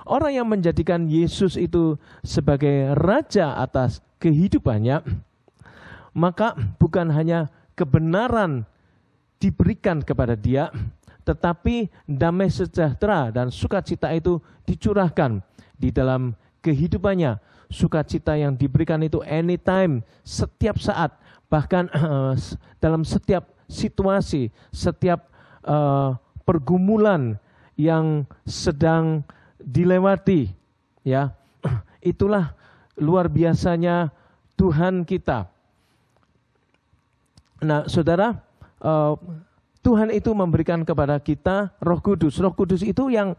orang yang menjadikan Yesus itu sebagai raja atas kehidupannya, maka bukan hanya kebenaran diberikan kepada dia, tetapi damai sejahtera dan sukacita itu dicurahkan di dalam kehidupannya. Sukacita yang diberikan itu anytime, setiap saat, bahkan dalam setiap situasi, setiap pergumulan yang sedang dilewati, ya. Itulah luar biasanya Tuhan kita. Nah, saudara, Tuhan itu memberikan kepada kita Roh Kudus. Roh Kudus itu yang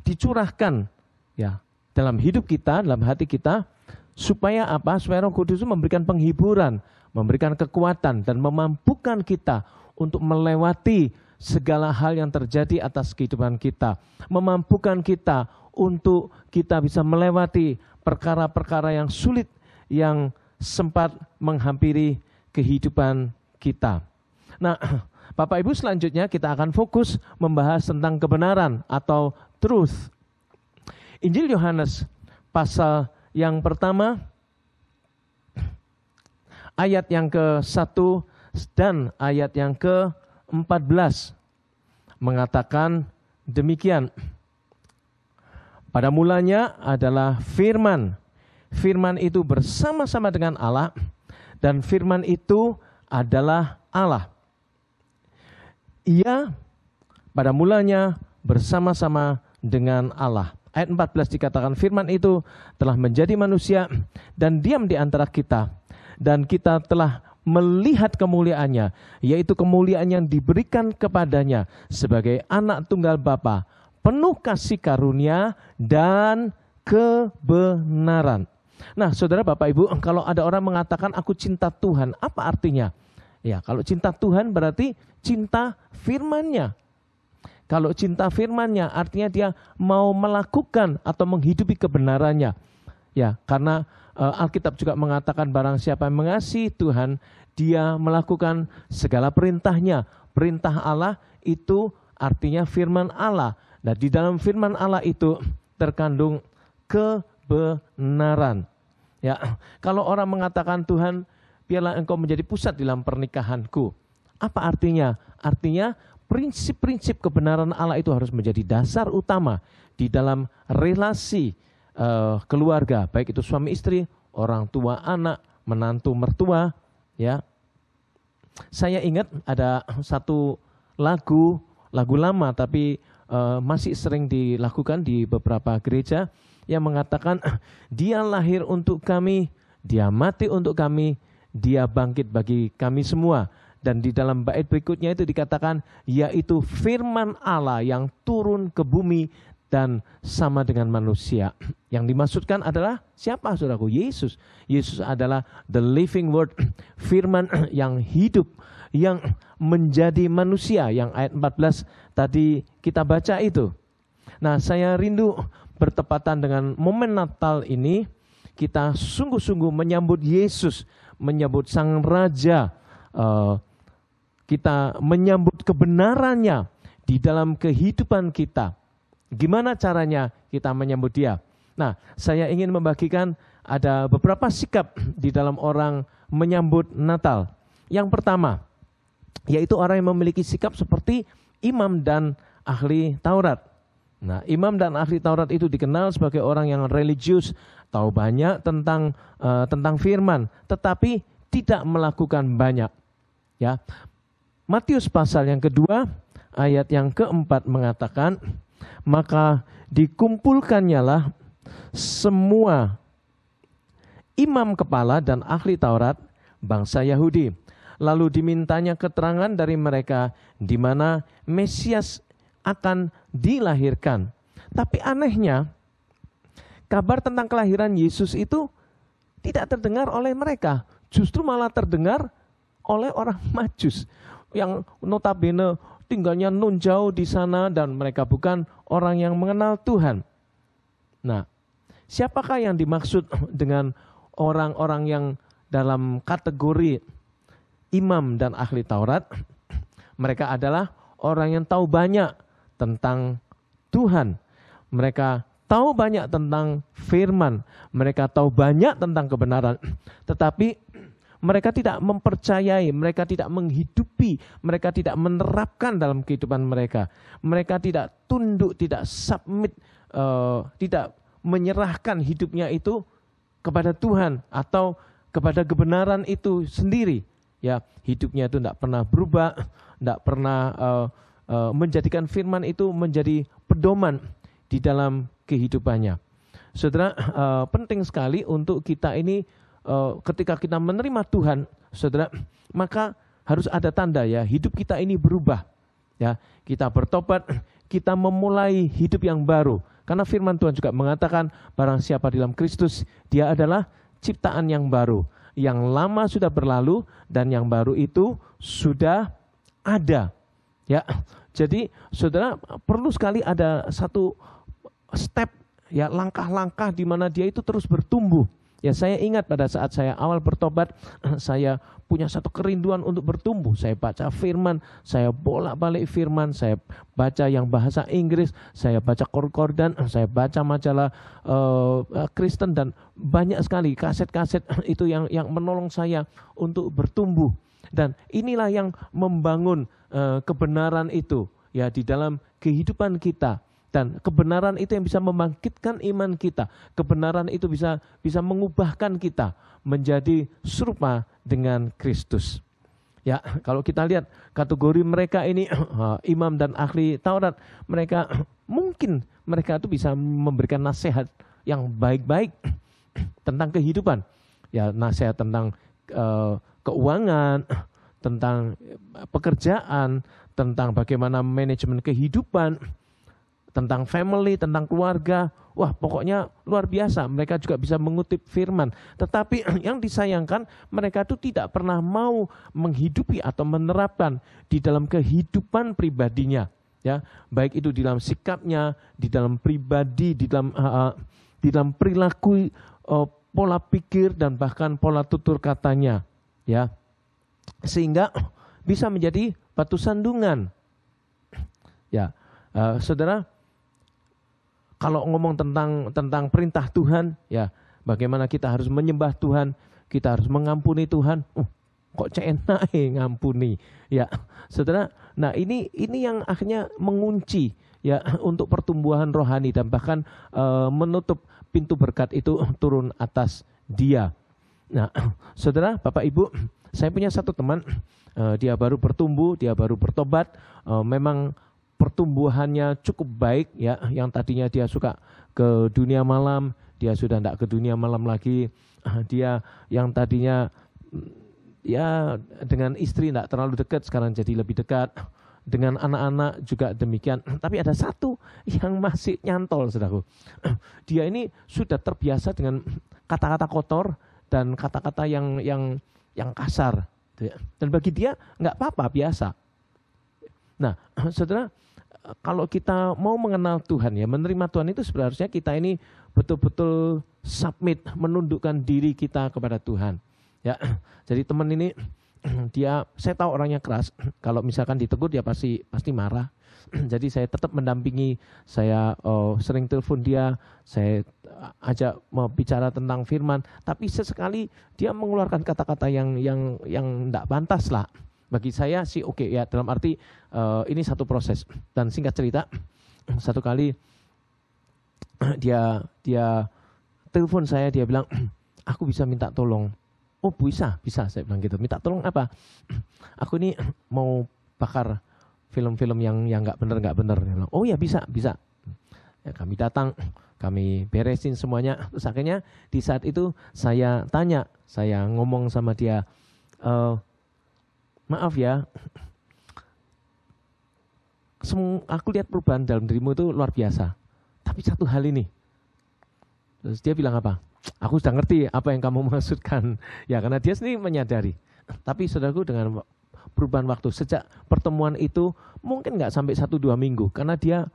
dicurahkan, ya, dalam hidup kita, dalam hati kita, supaya apa? Supaya Roh Kudus itu memberikan penghiburan, memberikan kekuatan, dan memampukan kita untuk melewati segala hal yang terjadi atas kehidupan kita. Memampukan kita untuk kita bisa melewati perkara-perkara yang sulit yang sempat menghampiri kehidupan kita. Nah, Bapak Ibu, selanjutnya kita akan fokus membahas tentang kebenaran atau truth. Injil Yohanes pasal yang pertama, ayat yang ke-1 dan ayat yang ke-14 mengatakan demikian. Pada mulanya adalah firman. Firman itu bersama-sama dengan Allah, dan firman itu adalah Allah. Ia pada mulanya bersama-sama dengan Allah. Ayat 14 dikatakan firman itu telah menjadi manusia dan diam di antara kita. Dan kita telah melihat kemuliaannya, yaitu kemuliaan yang diberikan kepadanya sebagai anak tunggal Bapa, penuh kasih karunia dan kebenaran. Nah, saudara, Bapak, Ibu, kalau ada orang mengatakan aku cinta Tuhan, apa artinya? Ya, kalau cinta Tuhan berarti cinta firman-Nya. Kalau cinta firman-Nya artinya dia mau melakukan atau menghidupi kebenarannya. Ya, karena Alkitab juga mengatakan barang siapa yang mengasihi Tuhan, dia melakukan segala perintah-Nya. Perintah Allah itu artinya firman Allah. Nah, di dalam firman Allah itu terkandung kebenaran. Ya, kalau orang mengatakan Tuhan, biarlah engkau menjadi pusat dalam pernikahanku. Apa artinya? Artinya prinsip-prinsip kebenaran Allah itu harus menjadi dasar utama di dalam relasi keluarga, baik itu suami istri, orang tua anak, menantu mertua. Ya, saya ingat ada satu lagu lama tapi masih sering dilakukan di beberapa gereja yang mengatakan dia lahir untuk kami, dia mati untuk kami, dia bangkit bagi kami semua. Dan di dalam bait berikutnya itu dikatakan yaitu firman Allah yang turun ke bumi dan sama dengan manusia. Yang dimaksudkan adalah siapa, saudaraku? Yesus. Yesus adalah the living word, firman yang hidup, yang menjadi manusia, yang ayat 14 tadi kita baca itu. Nah, saya rindu bertepatan dengan momen Natal ini, kita sungguh-sungguh menyambut Yesus, menyambut Sang Raja, kita menyambut kebenarannya di dalam kehidupan kita. Gimana caranya kita menyambut Dia? Nah, saya ingin membagikan ada beberapa sikap di dalam orang menyambut Natal. Yang pertama, yaitu orang yang memiliki sikap seperti imam dan ahli Taurat. Nah, imam dan ahli Taurat itu dikenal sebagai orang yang religius, tahu banyak tentang firman, tetapi tidak melakukan banyak. Ya, Matius pasal yang kedua, ayat yang keempat mengatakan, maka dikumpulkannyalah semua imam kepala dan ahli Taurat bangsa Yahudi. Lalu dimintanya keterangan dari mereka di mana Mesias akan dilahirkan. Tapi anehnya, kabar tentang kelahiran Yesus itu tidak terdengar oleh mereka. Justru malah terdengar oleh orang Majus yang notabene tinggalnya nun jauh di sana dan mereka bukan orang yang mengenal Tuhan. Nah, siapakah yang dimaksud dengan orang-orang yang dalam kategori imam dan ahli Taurat? Mereka adalah orang yang tahu banyak tentang Tuhan. Mereka tahu banyak tentang firman. Mereka tahu banyak tentang kebenaran. Tetapi mereka tidak mempercayai, mereka tidak menghidupi, mereka tidak menerapkan dalam kehidupan mereka. Mereka tidak tunduk, tidak submit, tidak menyerahkan hidupnya itu kepada Tuhan atau kepada kebenaran itu sendiri. Ya, hidupnya itu tidak pernah berubah, tidak pernah menjadikan firman itu menjadi pedoman di dalam kehidupannya. Saudara, penting sekali untuk kita ini ketika kita menerima Tuhan, saudara, maka harus ada tanda ya, hidup kita ini berubah. Ya, kita bertobat, kita memulai hidup yang baru. Karena firman Tuhan juga mengatakan barang siapa di dalam Kristus, dia adalah ciptaan yang baru. Yang lama sudah berlalu dan yang baru itu sudah ada. Ya, jadi saudara perlu sekali ada satu step, ya, langkah-langkah di mana dia itu terus bertumbuh. Ya, saya ingat pada saat saya awal bertobat, saya punya satu kerinduan untuk bertumbuh. Saya baca firman, saya bolak-balik firman, saya baca yang bahasa Inggris, saya baca konkordan, saya baca majalah Kristen, dan banyak sekali kaset-kaset itu yang menolong saya untuk bertumbuh. Dan inilah yang membangun kebenaran itu ya di dalam kehidupan kita. Dan kebenaran itu yang bisa membangkitkan iman kita. Kebenaran itu bisa mengubahkan kita menjadi serupa dengan Kristus. Ya, kalau kita lihat kategori mereka ini imam dan ahli Taurat, mungkin mereka itu bisa memberikan nasihat yang baik-baik tentang kehidupan. Ya, nasihat tentang keuangan, tentang pekerjaan, tentang bagaimana manajemen kehidupan, tentang family, tentang keluarga. Wah, pokoknya luar biasa. Mereka juga bisa mengutip firman. Tetapi yang disayangkan, mereka itu tidak pernah mau menghidupi atau menerapkan di dalam kehidupan pribadinya. Ya, baik itu di dalam sikapnya, di dalam pribadi, di dalam perilaku, pola pikir, dan bahkan pola tutur katanya. Ya, sehingga bisa menjadi batu sandungan. Ya, saudara, kalau ngomong tentang perintah Tuhan, ya bagaimana kita harus menyembah Tuhan, kita harus mengampuni Tuhan. Kok enak ngampuni, ya saudara. Nah ini yang akhirnya mengunci ya untuk pertumbuhan rohani dan bahkan menutup pintu berkat itu turun atas dia. Nah, saudara, Bapak Ibu, saya punya satu teman, dia baru bertumbuh, dia baru bertobat, memang pertumbuhannya cukup baik ya, yang tadinya dia suka ke dunia malam, dia sudah tidak ke dunia malam lagi. Dia yang tadinya ya dengan istri tidak terlalu dekat, sekarang jadi lebih dekat. Dengan anak-anak juga demikian. Tapi ada satu yang masih nyantol, saudaraku. Dia ini sudah terbiasa dengan kata-kata kotor dan kata-kata yang kasar. Dan bagi dia nggak apa-apa, biasa. Nah, saudara, kalau kita mau mengenal Tuhan ya, menerima Tuhan itu sebenarnya kita ini betul-betul submit, menundukkan diri kita kepada Tuhan. Ya, jadi teman ini saya tahu orangnya keras. Kalau misalkan ditegur dia pasti marah. Jadi saya tetap mendampingi, saya sering telepon dia, saya ajak mau bicara tentang firman, tapi sesekali dia mengeluarkan kata-kata yang tidak pantas lah. Bagi saya sih oke ya, dalam arti ini satu proses. Dan singkat cerita, satu kali dia telepon saya, dia bilang, aku bisa minta tolong. Oh bisa, saya bilang gitu. Minta tolong apa? Aku ini mau bakar film-film yang nggak benar. Dia bilang, oh ya bisa. Ya, kami datang, kami beresin semuanya. Terus akhirnya di saat itu saya tanya, saya ngomong sama dia, maaf ya, aku lihat perubahan dalam dirimu itu luar biasa. Tapi satu hal ini. Terus dia bilang apa? Aku sudah ngerti apa yang kamu maksudkan. Ya karena dia sendiri menyadari. Tapi saudaraku, dengan perubahan waktu, sejak pertemuan itu mungkin nggak sampai 1-2 minggu. Karena dia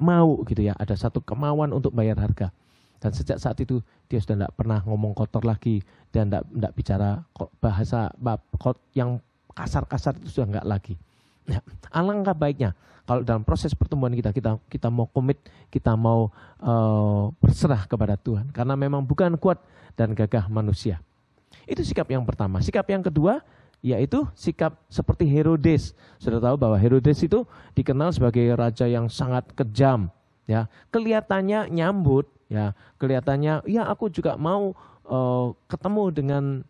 mau gitu ya, ada satu kemauan untuk bayar harga. Dan sejak saat itu dia sudah tidak pernah ngomong kotor lagi. Dan tidak bicara bahasa yang kasar-kasar itu sudah enggak lagi. Ya, alangkah baiknya kalau dalam proses pertumbuhan kita mau komit, kita mau berserah kepada Tuhan, karena memang bukan kuat dan gagah manusia. Itu sikap yang pertama. Sikap yang kedua yaitu sikap seperti Herodes. Sudah tahu bahwa Herodes itu dikenal sebagai raja yang sangat kejam. Ya, kelihatannya nyambut. Ya, kelihatannya ya aku juga mau ketemu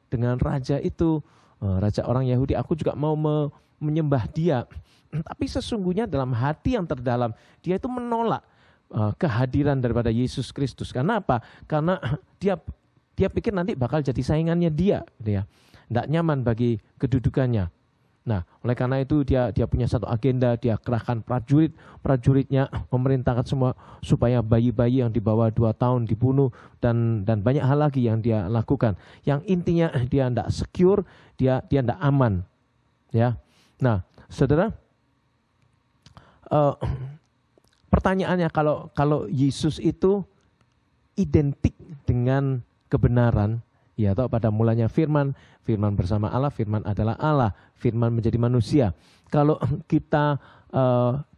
dengan raja itu. Raja orang Yahudi, aku juga mau menyembah dia. Tapi sesungguhnya dalam hati yang terdalam, dia itu menolak kehadiran daripada Yesus Kristus. Karena apa? Karena dia pikir nanti bakal jadi saingannya dia. Gitu ya. Tidak nyaman bagi kedudukannya. Nah, oleh karena itu dia punya satu agenda, dia kerahkan prajuritnya, memerintahkan semua supaya bayi-bayi yang di bawah 2 tahun dibunuh dan banyak hal lagi yang dia lakukan. Yang intinya dia tidak secure, dia tidak aman. Ya. Nah, saudara, pertanyaannya kalau Yesus itu identik dengan kebenaran, ya, atau pada mulanya firman bersama Allah, firman adalah Allah, firman menjadi manusia. Kalau kita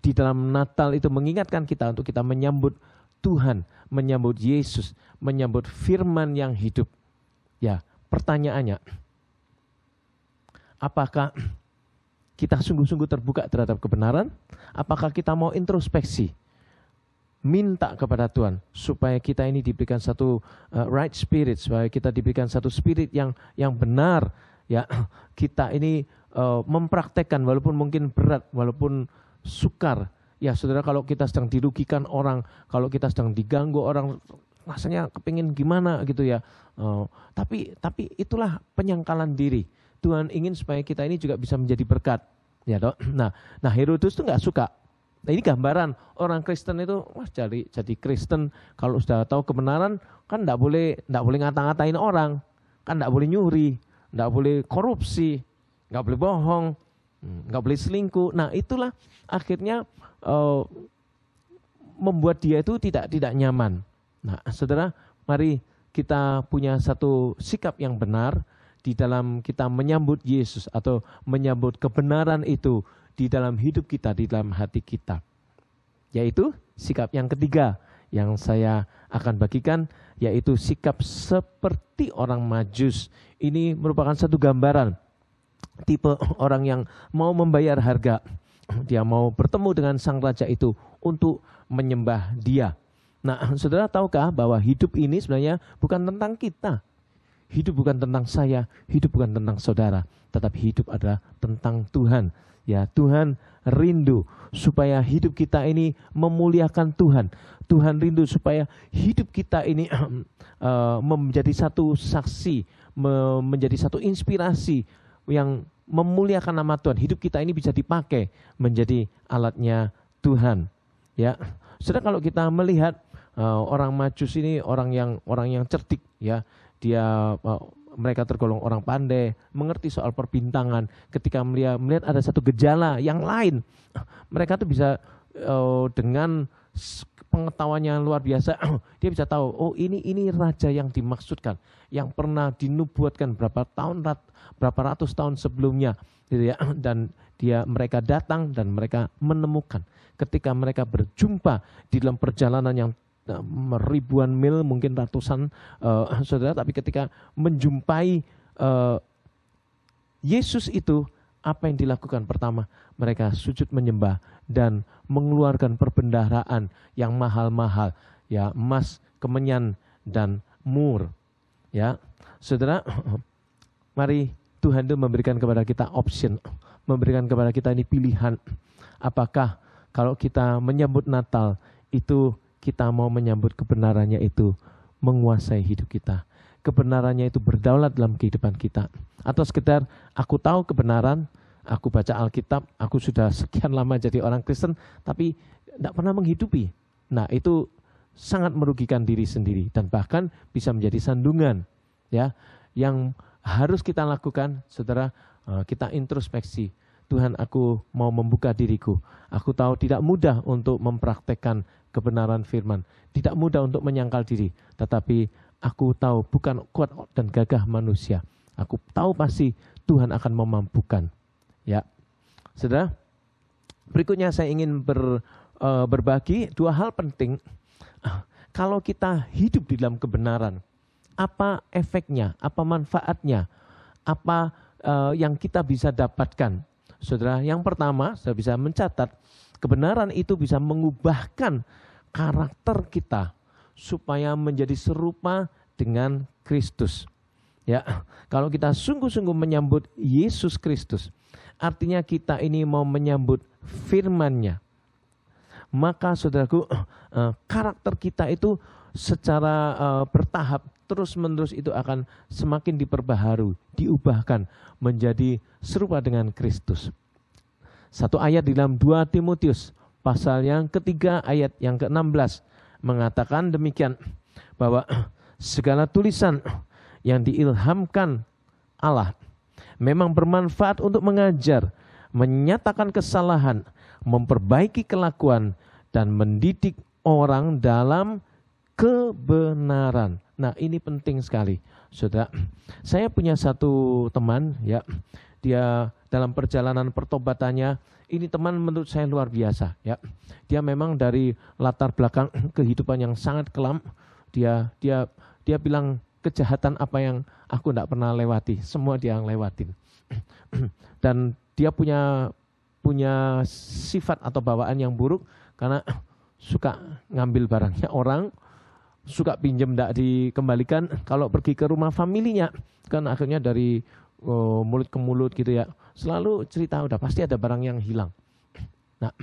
di dalam Natal itu mengingatkan kita untuk kita menyambut Tuhan, menyambut Yesus, menyambut firman yang hidup. Ya, pertanyaannya, apakah kita sungguh-sungguh terbuka terhadap kebenaran? Apakah kita mau introspeksi? minta kepada Tuhan supaya kita ini diberikan satu right spirit, supaya kita diberikan satu spirit yang benar, ya. Kita ini mempraktekkan walaupun mungkin berat, walaupun sukar. Ya saudara, kalau kita sedang dirugikan orang, kalau kita sedang diganggu orang, rasanya kepingin gimana gitu ya. Tapi itulah penyangkalan diri. Tuhan ingin supaya kita ini juga bisa menjadi berkat. Ya toh. Nah Herodes itu nggak suka. Nah ini gambaran orang Kristen itu, jadi Kristen kalau sudah tahu kebenaran kan nggak boleh ngata-ngatain orang, kan nggak boleh nyuri, nggak boleh korupsi, nggak boleh bohong, nggak boleh selingkuh. Nah itulah akhirnya membuat dia itu tidak nyaman. Nah saudara, mari kita punya satu sikap yang benar di dalam kita menyambut Yesus atau menyambut kebenaran itu di dalam hidup kita, di dalam hati kita. Yaitu sikap yang ketiga yang saya akan bagikan, yaitu sikap seperti orang Majus. Ini merupakan satu gambaran tipe orang yang mau membayar harga. Dia mau bertemu dengan sang raja itu untuk menyembah dia. Nah, saudara tahukah bahwa hidup ini sebenarnya bukan tentang kita. Hidup bukan tentang saya, hidup bukan tentang saudara, tetapi hidup adalah tentang Tuhan. Ya, Tuhan rindu supaya hidup kita ini memuliakan Tuhan. Tuhan rindu supaya hidup kita ini menjadi satu saksi, menjadi satu inspirasi yang memuliakan nama Tuhan. Hidup kita ini bisa dipakai menjadi alatnya Tuhan. Ya, saudara, kalau kita melihat orang Majus ini orang yang cerdik, ya, mereka tergolong orang pandai, mengerti soal perbintangan. Ketika melihat ada satu gejala yang lain, mereka tuh bisa dengan pengetahuan yang luar biasa, dia bisa tahu, oh ini raja yang dimaksudkan, yang pernah dinubuatkan berapa ratus tahun sebelumnya, gitu ya. Dan mereka datang dan mereka menemukan. Ketika mereka berjumpa di dalam perjalanan yang ribuan mil, mungkin ratusan saudara, tapi ketika menjumpai Yesus itu, apa yang dilakukan? Pertama, mereka sujud menyembah dan mengeluarkan perbendaharaan yang mahal-mahal, ya, emas, kemenyan, dan mur. Ya, saudara, mari Tuhan itu memberikan kepada kita option, memberikan kepada kita ini pilihan. Apakah kalau kita menyambut Natal itu kita mau menyambut kebenarannya itu menguasai hidup kita, kebenarannya itu berdaulat dalam kehidupan kita, atau sekedar aku tahu kebenaran, aku baca Alkitab, aku sudah sekian lama jadi orang Kristen, tapi tidak pernah menghidupi. Nah itu sangat merugikan diri sendiri dan bahkan bisa menjadi sandungan. Ya, yang harus kita lakukan, saudara, kita introspeksi. Tuhan, aku mau membuka diriku. Aku tahu tidak mudah untuk mempraktekkan kebenaran firman. Tidak mudah untuk menyangkal diri. Tetapi aku tahu bukan kuat dan gagah manusia. Aku tahu pasti Tuhan akan memampukan. Ya, saudara, berikutnya saya ingin berbagi dua hal penting. Kalau kita hidup di dalam kebenaran, apa efeknya, apa manfaatnya, apa yang kita bisa dapatkan. Saudara, yang pertama, saya bisa mencatat, kebenaran itu bisa mengubahkan karakter kita supaya menjadi serupa dengan Kristus. Ya, kalau kita sungguh-sungguh menyambut Yesus Kristus, artinya kita ini mau menyambut firman-Nya. Maka saudaraku, karakter kita itu secara bertahap terus-menerus itu akan semakin diperbaharui, diubahkan menjadi serupa dengan Kristus. Satu ayat di dalam 2 Timotius pasal yang ketiga ayat yang ke-16 mengatakan demikian, bahwa segala tulisan yang diilhamkan Allah memang bermanfaat untuk mengajar, menyatakan kesalahan, memperbaiki kelakuan, dan mendidik orang dalam kebenaran. Nah, ini penting sekali, saudara. Saya punya satu teman, ya, dia dalam perjalanan pertobatannya, ini teman menurut saya luar biasa, ya. Dia memang dari latar belakang kehidupan yang sangat kelam. Dia bilang, kejahatan apa yang aku tidak pernah lewati, semua dia yang lewatin. Dan dia punya sifat atau bawaan yang buruk karena suka ngambil barangnya orang, suka pinjam tidak dikembalikan. Kalau pergi ke rumah familinya, kan akhirnya dari mulut ke mulut gitu ya, selalu cerita udah pasti ada barang yang hilang. Nah,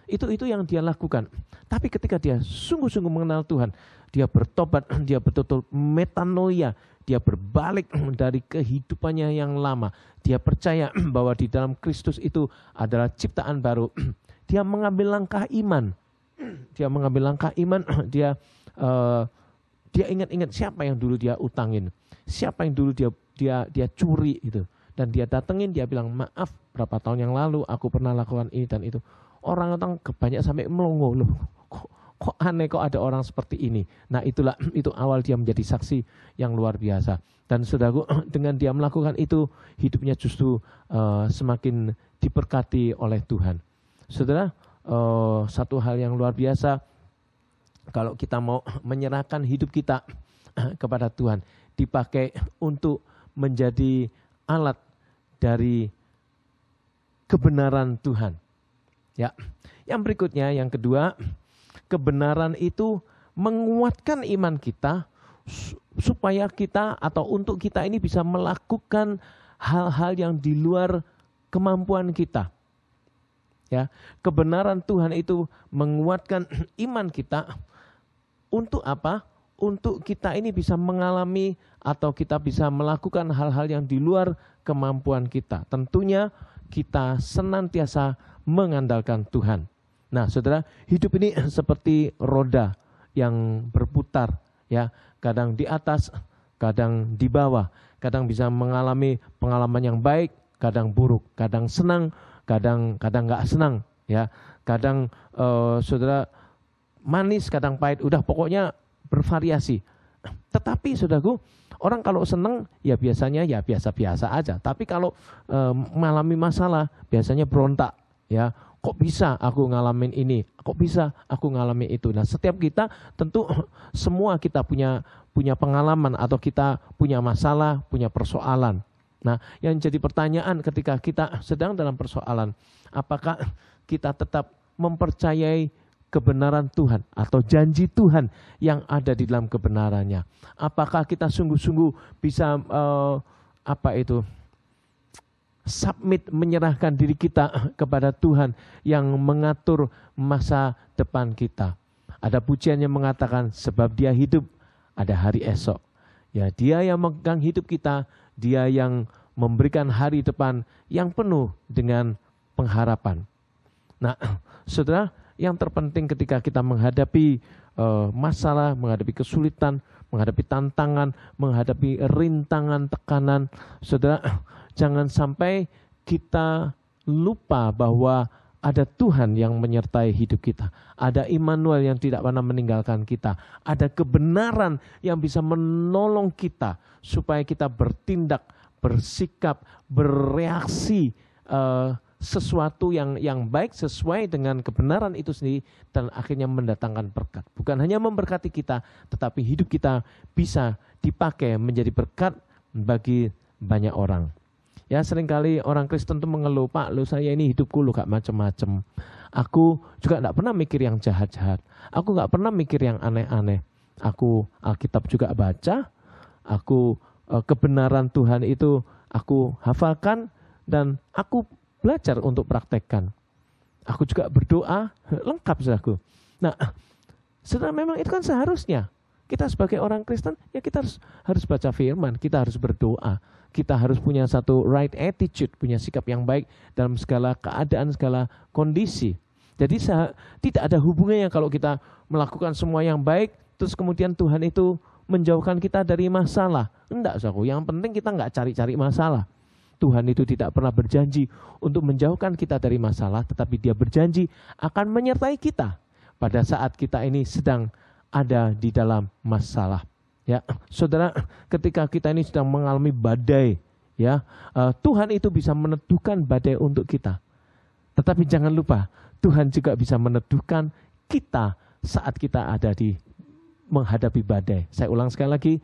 itu yang dia lakukan. Tapi ketika dia sungguh-sungguh mengenal Tuhan, dia bertobat, dia betul-betul metanoia, dia berbalik dari kehidupannya yang lama. Dia percaya bahwa di dalam Kristus itu adalah ciptaan baru. Dia mengambil langkah iman. Dia mengambil langkah iman, dia ingat-ingat siapa yang dulu dia utangin, siapa yang dulu dia curi itu, dan dia datengin, dia bilang maaf, berapa tahun yang lalu aku pernah lakukan ini dan itu. Orang-orang banyak sampai melongo, loh kok aneh, kok ada orang seperti ini. Nah itu awal dia menjadi saksi yang luar biasa. Dan saudaraku, dengan dia melakukan itu, hidupnya justru semakin diberkati oleh Tuhan. Saudara, satu hal yang luar biasa, kalau kita mau menyerahkan hidup kita kepada Tuhan, dipakai untuk menjadi alat dari kebenaran Tuhan. Ya, yang berikutnya, yang kedua, kebenaran itu menguatkan iman kita supaya kita atau untuk kita ini bisa melakukan hal-hal yang di luar kemampuan kita. Ya, kebenaran Tuhan itu menguatkan iman kita untuk apa? Untuk kita ini bisa mengalami atau kita bisa melakukan hal-hal yang di luar kemampuan kita. Tentunya kita senantiasa mengandalkan Tuhan. Nah, saudara, hidup ini seperti roda yang berputar, ya, kadang di atas, kadang di bawah, kadang bisa mengalami pengalaman yang baik, kadang buruk, kadang senang, kadang nggak senang, ya, kadang saudara manis, kadang pahit, udah pokoknya bervariasi. Tetapi saudaraku, orang kalau senang ya biasanya ya biasa-biasa aja. Tapi kalau mengalami masalah biasanya berontak, ya. Kok bisa aku ngalamin ini? Kok bisa aku ngalamin itu? Nah, setiap kita tentu semua kita punya pengalaman atau kita punya masalah, punya persoalan. Nah, yang jadi pertanyaan ketika kita sedang dalam persoalan, apakah kita tetap mempercayai kebenaran Tuhan atau janji Tuhan yang ada di dalam kebenarannya? Apakah kita sungguh-sungguh bisa submit, menyerahkan diri kita kepada Tuhan yang mengatur masa depan kita? Ada pujian yang mengatakan, sebab Dia hidup, ada hari esok. Ya, Dia yang memegang hidup kita, Dia yang memberikan hari depan yang penuh dengan pengharapan. Nah, saudara, yang terpenting ketika kita menghadapi masalah, menghadapi kesulitan, menghadapi tantangan, menghadapi rintangan, tekanan, saudara, jangan sampai kita lupa bahwa ada Tuhan yang menyertai hidup kita. Ada Immanuel yang tidak pernah meninggalkan kita. Ada kebenaran yang bisa menolong kita supaya kita bertindak, bersikap, bereaksi sesuatu yang baik sesuai dengan kebenaran itu sendiri dan akhirnya mendatangkan berkat. Bukan hanya memberkati kita, tetapi hidup kita bisa dipakai menjadi berkat bagi banyak orang. Ya, seringkali orang Kristen itu mengeluh, Pak, saya ini hidupku gak macam-macam. Aku juga gak pernah mikir yang jahat-jahat. Aku gak pernah mikir yang aneh-aneh. Aku Alkitab juga baca. Aku kebenaran Tuhan itu aku hafalkan dan aku belajar untuk praktekkan. Aku juga berdoa, lengkap saudaraku. Nah, saudara, memang itu kan seharusnya. Kita sebagai orang Kristen, ya kita harus baca firman, kita harus berdoa. Kita harus punya satu right attitude, punya sikap yang baik dalam segala keadaan, segala kondisi. Jadi tidak ada hubungannya kalau kita melakukan semua yang baik, terus kemudian Tuhan itu menjauhkan kita dari masalah. Enggak, saudaraku. Yang penting kita enggak cari-cari masalah. Tuhan itu tidak pernah berjanji untuk menjauhkan kita dari masalah, tetapi Dia berjanji akan menyertai kita pada saat kita ini sedang ada di dalam masalah. Ya, saudara, ketika kita ini sedang mengalami badai, ya, Tuhan itu bisa meneduhkan badai untuk kita. Tetapi jangan lupa, Tuhan juga bisa meneduhkan kita saat kita ada di menghadapi badai. Saya ulang sekali lagi,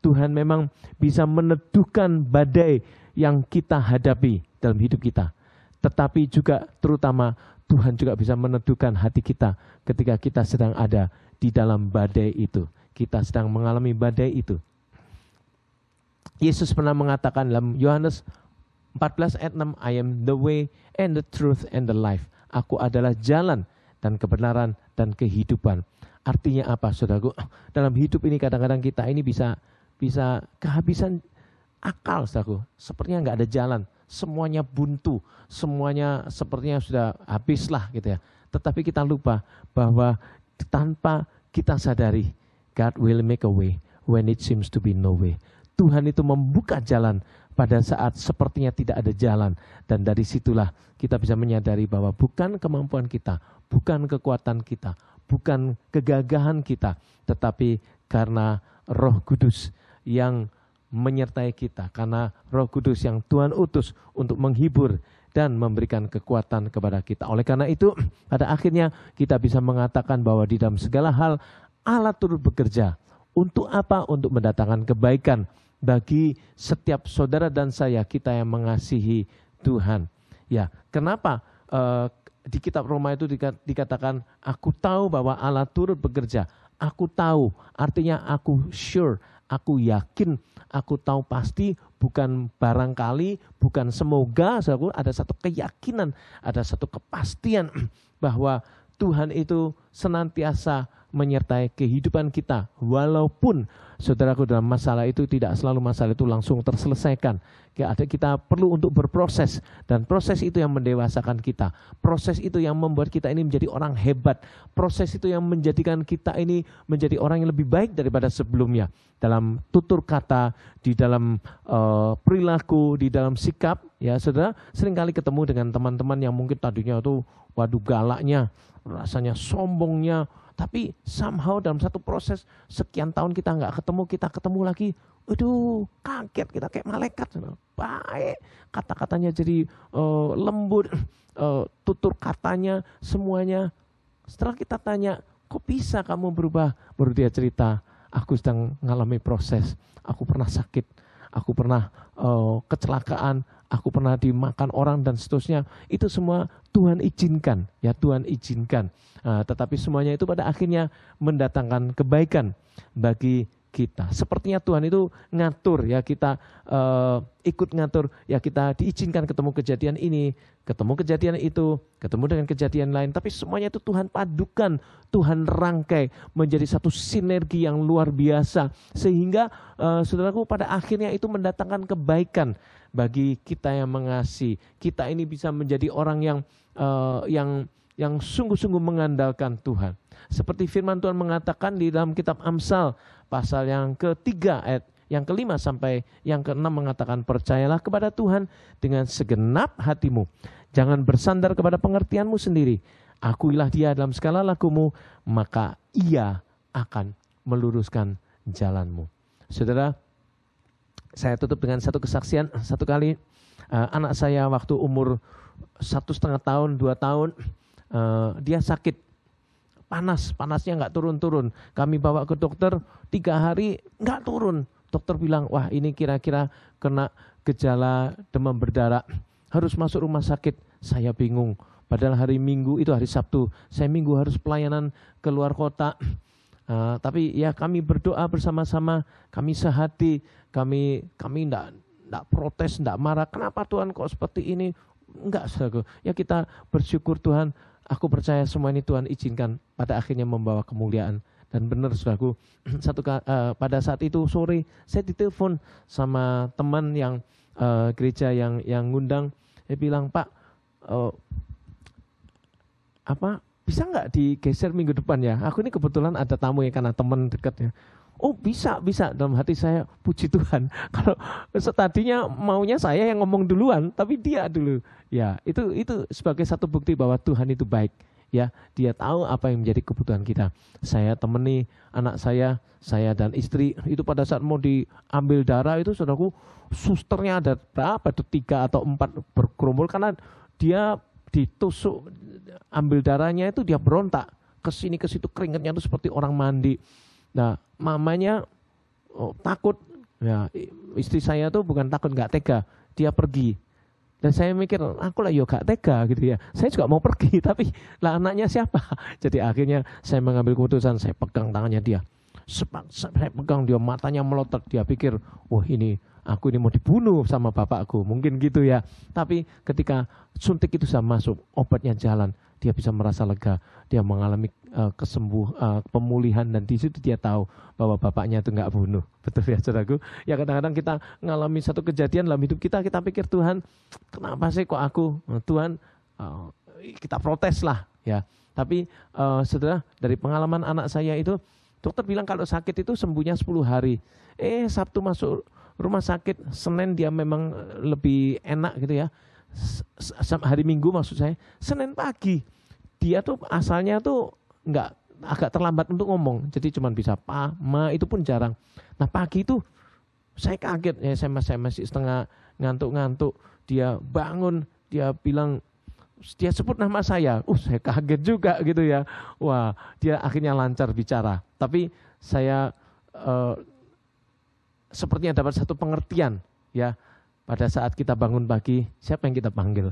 Tuhan memang bisa meneduhkan badai yang kita hadapi dalam hidup kita. Tetapi juga terutama Tuhan juga bisa meneduhkan hati kita ketika kita sedang ada di dalam badai itu. Kita sedang mengalami badai itu. Yesus pernah mengatakan dalam Yohanes 14 ayat 6, I am the way and the truth and the life. Aku adalah jalan dan kebenaran dan kehidupan. Artinya apa, saudaraku? Dalam hidup ini kadang-kadang kita ini bisa kehabisan akal, saudaraku. Sepertinya nggak ada jalan, semuanya buntu, semuanya sepertinya sudah habislah gitu ya. Tetapi kita lupa bahwa tanpa kita sadari, God will make a way when it seems to be no way. Tuhan itu membuka jalan pada saat sepertinya tidak ada jalan. Dan dari situlah kita bisa menyadari bahwa bukan kemampuan kita, bukan kekuatan kita, bukan kegagahan kita, tetapi karena Roh Kudus yang menyertai kita. Karena Roh Kudus yang Tuhan utus untuk menghibur dan memberikan kekuatan kepada kita. Oleh karena itu, pada akhirnya kita bisa mengatakan bahwa di dalam segala hal Allah turut bekerja. Untuk apa? Untuk mendatangkan kebaikan bagi setiap saudara dan saya, kita yang mengasihi Tuhan. Ya, kenapa di kitab Roma itu dikatakan, aku tahu bahwa Allah turut bekerja. Aku tahu, artinya aku sure, aku yakin, aku tahu pasti, bukan barangkali, bukan semoga, ada satu keyakinan, ada satu kepastian bahwa Tuhan itu senantiasa menyertai kehidupan kita. Walaupun saudaraku dalam masalah itu tidak selalu masalah itu langsung terselesaikan. Kita perlu untuk berproses. Dan proses itu yang mendewasakan kita. Proses itu yang membuat kita ini menjadi orang hebat. Proses itu yang menjadikan kita ini menjadi orang yang lebih baik daripada sebelumnya. Dalam tutur kata, di dalam perilaku, di dalam sikap. Ya saudara, seringkali ketemu dengan teman-teman yang mungkin tadinya itu waduh galaknya, rasanya sombongnya. Tapi somehow dalam satu proses sekian tahun kita nggak ketemu, kita ketemu lagi, aduh kaget, kita kayak malaikat, baik, kata-katanya jadi lembut, tutur katanya semuanya. Setelah kita tanya, kok bisa kamu berubah? Baru dia cerita, aku sedang mengalami proses, aku pernah sakit, aku pernah kecelakaan, aku pernah dimakan orang dan seterusnya. Itu semua Tuhan izinkan, ya Tuhan izinkan. Tetapi semuanya itu pada akhirnya mendatangkan kebaikan bagi kita. Sepertinya Tuhan itu ngatur, ya kita ikut ngatur, ya kita diizinkan ketemu kejadian ini, ketemu kejadian itu, ketemu dengan kejadian lain. Tapi semuanya itu Tuhan padukan, Tuhan rangkai menjadi satu sinergi yang luar biasa. Sehingga saudaraku pada akhirnya itu mendatangkan kebaikan bagi kita yang mengasihi. Kita ini bisa menjadi orang yang sungguh-sungguh mengandalkan Tuhan. Seperti firman Tuhan mengatakan di dalam kitab Amsal pasal yang ke-3 ayat yang ke-5 sampai yang ke-6 mengatakan, percayalah kepada Tuhan dengan segenap hatimu. Jangan bersandar kepada pengertianmu sendiri. Akuilah dia dalam segala lakumu, maka ia akan meluruskan jalanmu. Saudara, saya tutup dengan satu kesaksian. Satu kali anak saya waktu umur 1,5 tahun, 2 tahun, dia sakit, panasnya nggak turun-turun. Kami bawa ke dokter, 3 hari nggak turun. Dokter bilang, wah ini kira-kira kena gejala demam berdarah, harus masuk rumah sakit. Saya bingung, padahal hari Minggu, itu hari Sabtu, saya Minggu harus pelayanan keluar kota. Tapi ya kami berdoa bersama-sama, kami sehati, kami enggak protes, enggak marah. Kenapa Tuhan kok seperti ini? Enggak, saudaraku. Ya kita bersyukur Tuhan, aku percaya semua ini Tuhan izinkan pada akhirnya membawa kemuliaan. Dan benar saudaraku, pada saat itu sore saya ditelepon sama teman yang gereja yang ngundang. Dia bilang, Pak, bisa nggak digeser minggu depan ya? Aku ini kebetulan ada tamu ya karena teman dekatnya. Oh bisa. Dalam hati saya, puji Tuhan. Kalau tadinya maunya saya yang ngomong duluan, tapi dia dulu. Ya itu sebagai satu bukti bahwa Tuhan itu baik. Ya, dia tahu apa yang menjadi kebutuhan kita. Saya temani anak saya dan istri itu pada saat mau diambil darah itu, saudaraku, susternya ada berapa? 3 atau 4 berkerumpul karena dia ditusuk, ambil darahnya itu dia berontak ke sini ke situ, keringatnya itu seperti orang mandi. Nah, mamanya takut. Ya, istri saya tuh bukan takut, nggak tega. Dia pergi Dan saya mikir, aku lah gak tega gitu ya. Saya juga mau pergi, tapi lah anaknya siapa? Jadi akhirnya saya mengambil keputusan, saya pegang tangannya dia. Saya pegang dia, matanya melotot. Dia pikir, wah aku ini mau dibunuh sama bapakku. Mungkin gitu ya. Tapi ketika suntik itu sudah masuk, obatnya jalan, dia bisa merasa lega. Dia mengalami pemulihan, dan di situ dia tahu bahwa bapaknya itu nggak bunuh. Betul ya saudaraku? Ya kadang-kadang kita ngalami satu kejadian dalam hidup kita pikir, Tuhan kenapa sih kok aku? Tuhan kita protes lah ya. Tapi saudara, dari pengalaman anak saya itu, dokter bilang kalau sakit itu sembuhnya 10 hari. Sabtu masuk rumah sakit, Senin dia memang lebih enak gitu ya. Hari Minggu maksud saya, Senin pagi dia tuh asalnya tuh agak terlambat untuk ngomong, jadi cuma bisa pa, ma, itu pun jarang. Nah pagi itu saya kaget ya, saya masih setengah ngantuk-ngantuk, dia bangun, dia bilang, dia sebut nama saya, saya kaget juga gitu ya. Wah, dia akhirnya lancar bicara. Tapi saya sepertinya dapat satu pengertian ya. Pada saat kita bangun pagi, siapa yang kita panggil?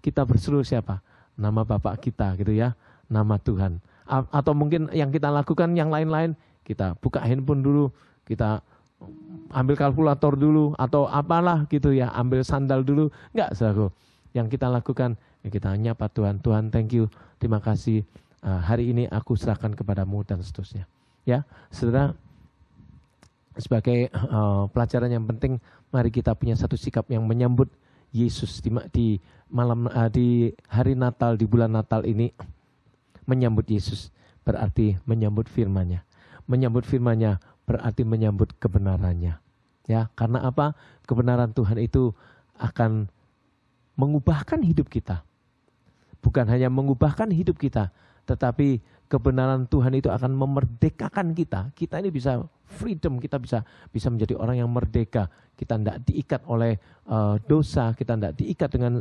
Kita berseru siapa? Nama Bapak kita gitu ya, nama Tuhan. Atau mungkin yang kita lakukan yang lain-lain, kita buka handphone dulu, kita ambil kalkulator dulu, atau apalah gitu ya, ambil sandal dulu. Enggak, saudaraku. Yang kita lakukan, ya kita nyapa Tuhan, Tuhan thank you, terima kasih, hari ini aku serahkan kepadamu, dan seterusnya. Ya, saudara, sebagai pelajaran yang penting, mari kita punya satu sikap yang menyambut Yesus di hari Natal, di bulan Natal ini. Menyambut Yesus berarti menyambut firman-Nya. Menyambut firman-Nya berarti menyambut kebenarannya. Ya, karena apa? Kebenaran Tuhan itu akan mengubahkan hidup kita. Bukan hanya mengubahkan hidup kita, tetapi kebenaran Tuhan itu akan memerdekakan kita. Kita ini bisa freedom, kita bisa menjadi orang yang merdeka. Kita tidak diikat oleh dosa, kita tidak diikat dengan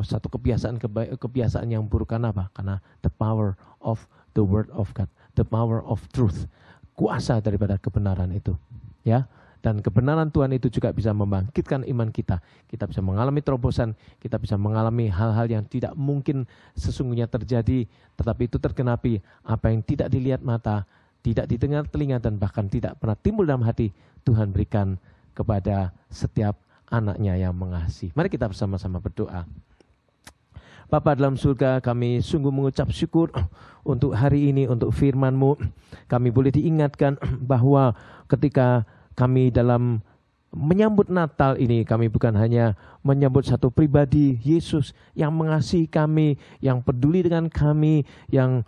satu kebiasaan yang buruk. Karena apa? Karena the power of the word of God, the power of truth, kuasa daripada kebenaran itu. Ya. Dan kebenaran Tuhan itu juga bisa membangkitkan iman kita. Kita bisa mengalami terobosan, kita bisa mengalami hal-hal yang tidak mungkin sesungguhnya terjadi, tetapi itu tergenapi. Apa yang tidak dilihat mata, tidak didengar telinga, dan bahkan tidak pernah timbul dalam hati, Tuhan berikan kepada setiap anak-Nya yang mengasihi. Mari kita bersama-sama berdoa. Bapa dalam surga, kami sungguh mengucap syukur untuk hari ini, untuk firman-Mu. Kami boleh diingatkan bahwa ketika kami dalam menyambut Natal ini, kami bukan hanya menyambut satu pribadi, Yesus yang mengasihi kami, yang peduli dengan kami, yang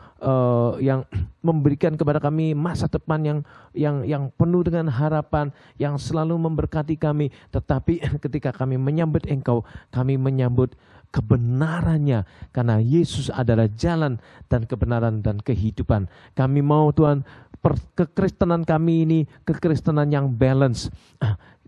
memberikan kepada kami masa depan yang penuh dengan harapan, yang selalu memberkati kami. Tetapi ketika kami menyambut Engkau, kami menyambut kebenarannya, karena Yesus adalah jalan dan kebenaran dan kehidupan. Kami mau Tuhan, kekristenan kami ini kekristenan yang balance.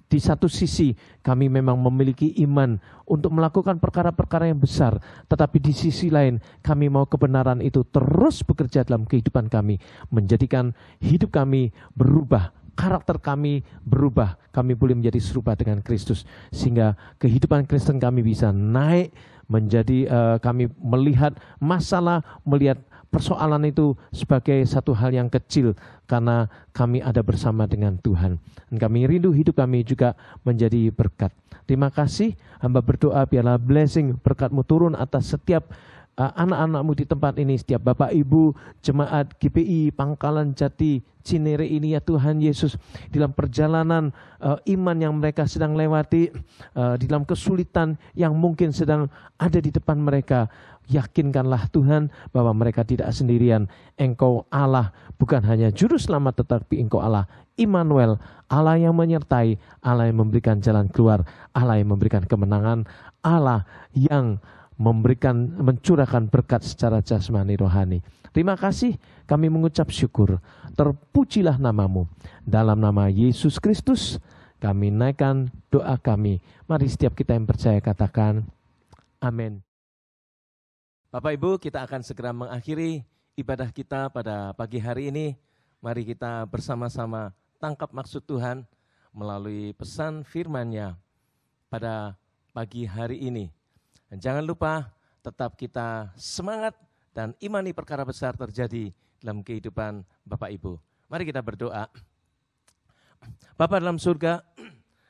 Di satu sisi kami memang memiliki iman untuk melakukan perkara-perkara yang besar, tetapi di sisi lain kami mau kebenaran itu terus bekerja dalam kehidupan kami, menjadikan hidup kami berubah, karakter kami berubah, kami boleh menjadi serupa dengan Kristus, sehingga kehidupan Kristen kami bisa naik menjadi kami melihat masalah, melihat persoalan itu sebagai satu hal yang kecil, karena kami ada bersama dengan Tuhan. Dan kami rindu hidup kami juga menjadi berkat. Terima kasih, hamba berdoa biarlah blessing berkat-Mu turun atas setiap anak-anak-Mu di tempat ini, setiap Bapak Ibu jemaat GPI Pangkalan Jati Cinere ini ya Tuhan Yesus, dalam perjalanan iman yang mereka sedang lewati, di dalam kesulitan yang mungkin sedang ada di depan mereka, yakinkanlah Tuhan bahwa mereka tidak sendirian. Engkau Allah, bukan hanya juru selamat, tetapi Engkau Allah Immanuel, Allah yang menyertai, Allah yang memberikan jalan keluar, Allah yang memberikan kemenangan, Allah yang mencurahkan berkat secara jasmani rohani. Terima kasih, kami mengucap syukur. Terpujilah nama-Mu. Dalam nama Yesus Kristus kami naikkan doa kami. Mari setiap kita yang percaya katakan amin. Bapak Ibu, kita akan segera mengakhiri ibadah kita pada pagi hari ini. Mari kita bersama-sama tangkap maksud Tuhan melalui pesan firman-Nya pada pagi hari ini. Dan jangan lupa tetap kita semangat dan imani perkara besar terjadi dalam kehidupan Bapak Ibu. Mari kita berdoa. Bapa dalam surga,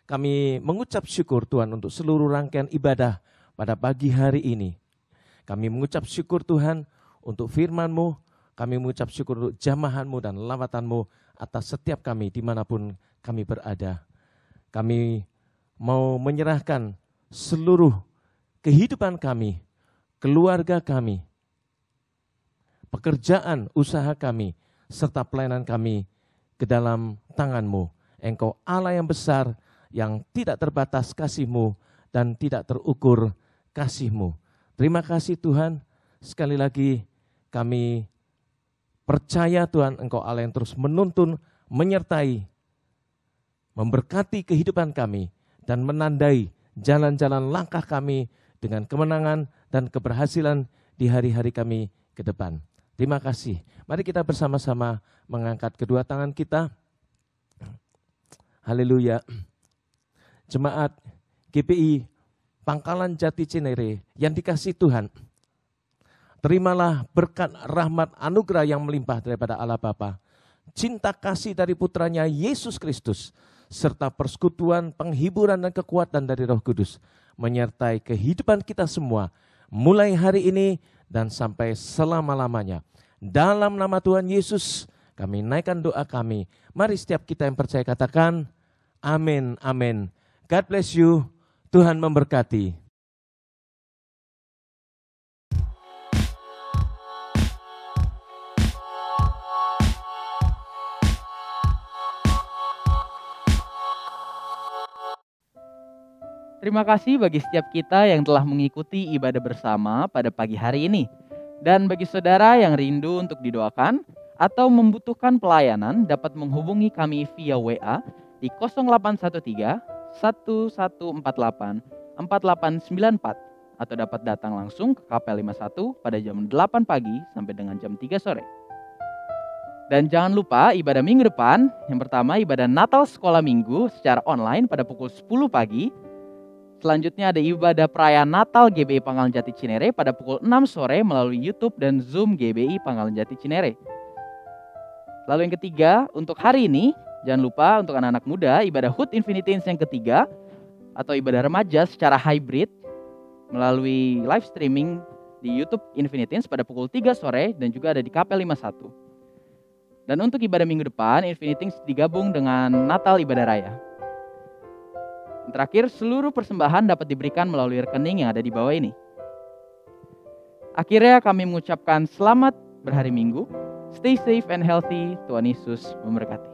kami mengucap syukur Tuhan untuk seluruh rangkaian ibadah pada pagi hari ini. Kami mengucap syukur Tuhan untuk firman-Mu, kami mengucap syukur untuk jamahan-Mu dan lawatan-Mu atas setiap kami dimanapun kami berada. Kami mau menyerahkan seluruh kehidupan kami, keluarga kami, pekerjaan, usaha kami, serta pelayanan kami ke dalam tangan-Mu. Engkau Allah yang besar, yang tidak terbatas kasih-Mu dan tidak terukur kasih-Mu. Terima kasih Tuhan, sekali lagi kami percaya Tuhan, Engkau Allah yang terus menuntun, menyertai, memberkati kehidupan kami, dan menandai jalan-jalan langkah kami dengan kemenangan dan keberhasilan di hari-hari kami ke depan. Terima kasih. Mari kita bersama-sama mengangkat kedua tangan kita. Haleluya. Jemaat GPI Pangkalan Jati Cinere yang dikasihi Tuhan, terimalah berkat rahmat anugerah yang melimpah daripada Allah Bapa, cinta kasih dari putranya Yesus Kristus, serta persekutuan, penghiburan dan kekuatan dari Roh Kudus, menyertai kehidupan kita semua, mulai hari ini dan sampai selama-lamanya. Dalam nama Tuhan Yesus, kami naikkan doa kami. Mari setiap kita yang percaya katakan, amin, amin. God bless you, Tuhan memberkati. Terima kasih bagi setiap kita yang telah mengikuti ibadah bersama pada pagi hari ini. Dan bagi saudara yang rindu untuk didoakan atau membutuhkan pelayanan, dapat menghubungi kami via WA di 0813 1148 4894 atau dapat datang langsung ke KPL 51 pada jam 8 pagi sampai dengan jam 3 sore. Dan jangan lupa ibadah minggu depan, yang pertama ibadah Natal Sekolah Minggu secara online pada pukul 10 pagi. Selanjutnya ada ibadah perayaan Natal GBI Pangkalan Jati Cinere pada pukul 6 sore melalui YouTube dan Zoom GBI Pangkalan Jati Cinere. Lalu yang ketiga, untuk hari ini, jangan lupa untuk anak-anak muda, ibadah HUT Infinity yang ketiga, atau ibadah remaja secara hybrid, melalui live streaming di YouTube Infinity pada pukul 3 sore, dan juga ada di KPL 51. Dan untuk ibadah minggu depan, Infinity digabung dengan Natal Ibadah Raya. Terakhir, seluruh persembahan dapat diberikan melalui rekening yang ada di bawah ini. Akhirnya kami mengucapkan selamat berhari Minggu. Stay safe and healthy. Tuhan Yesus memberkati.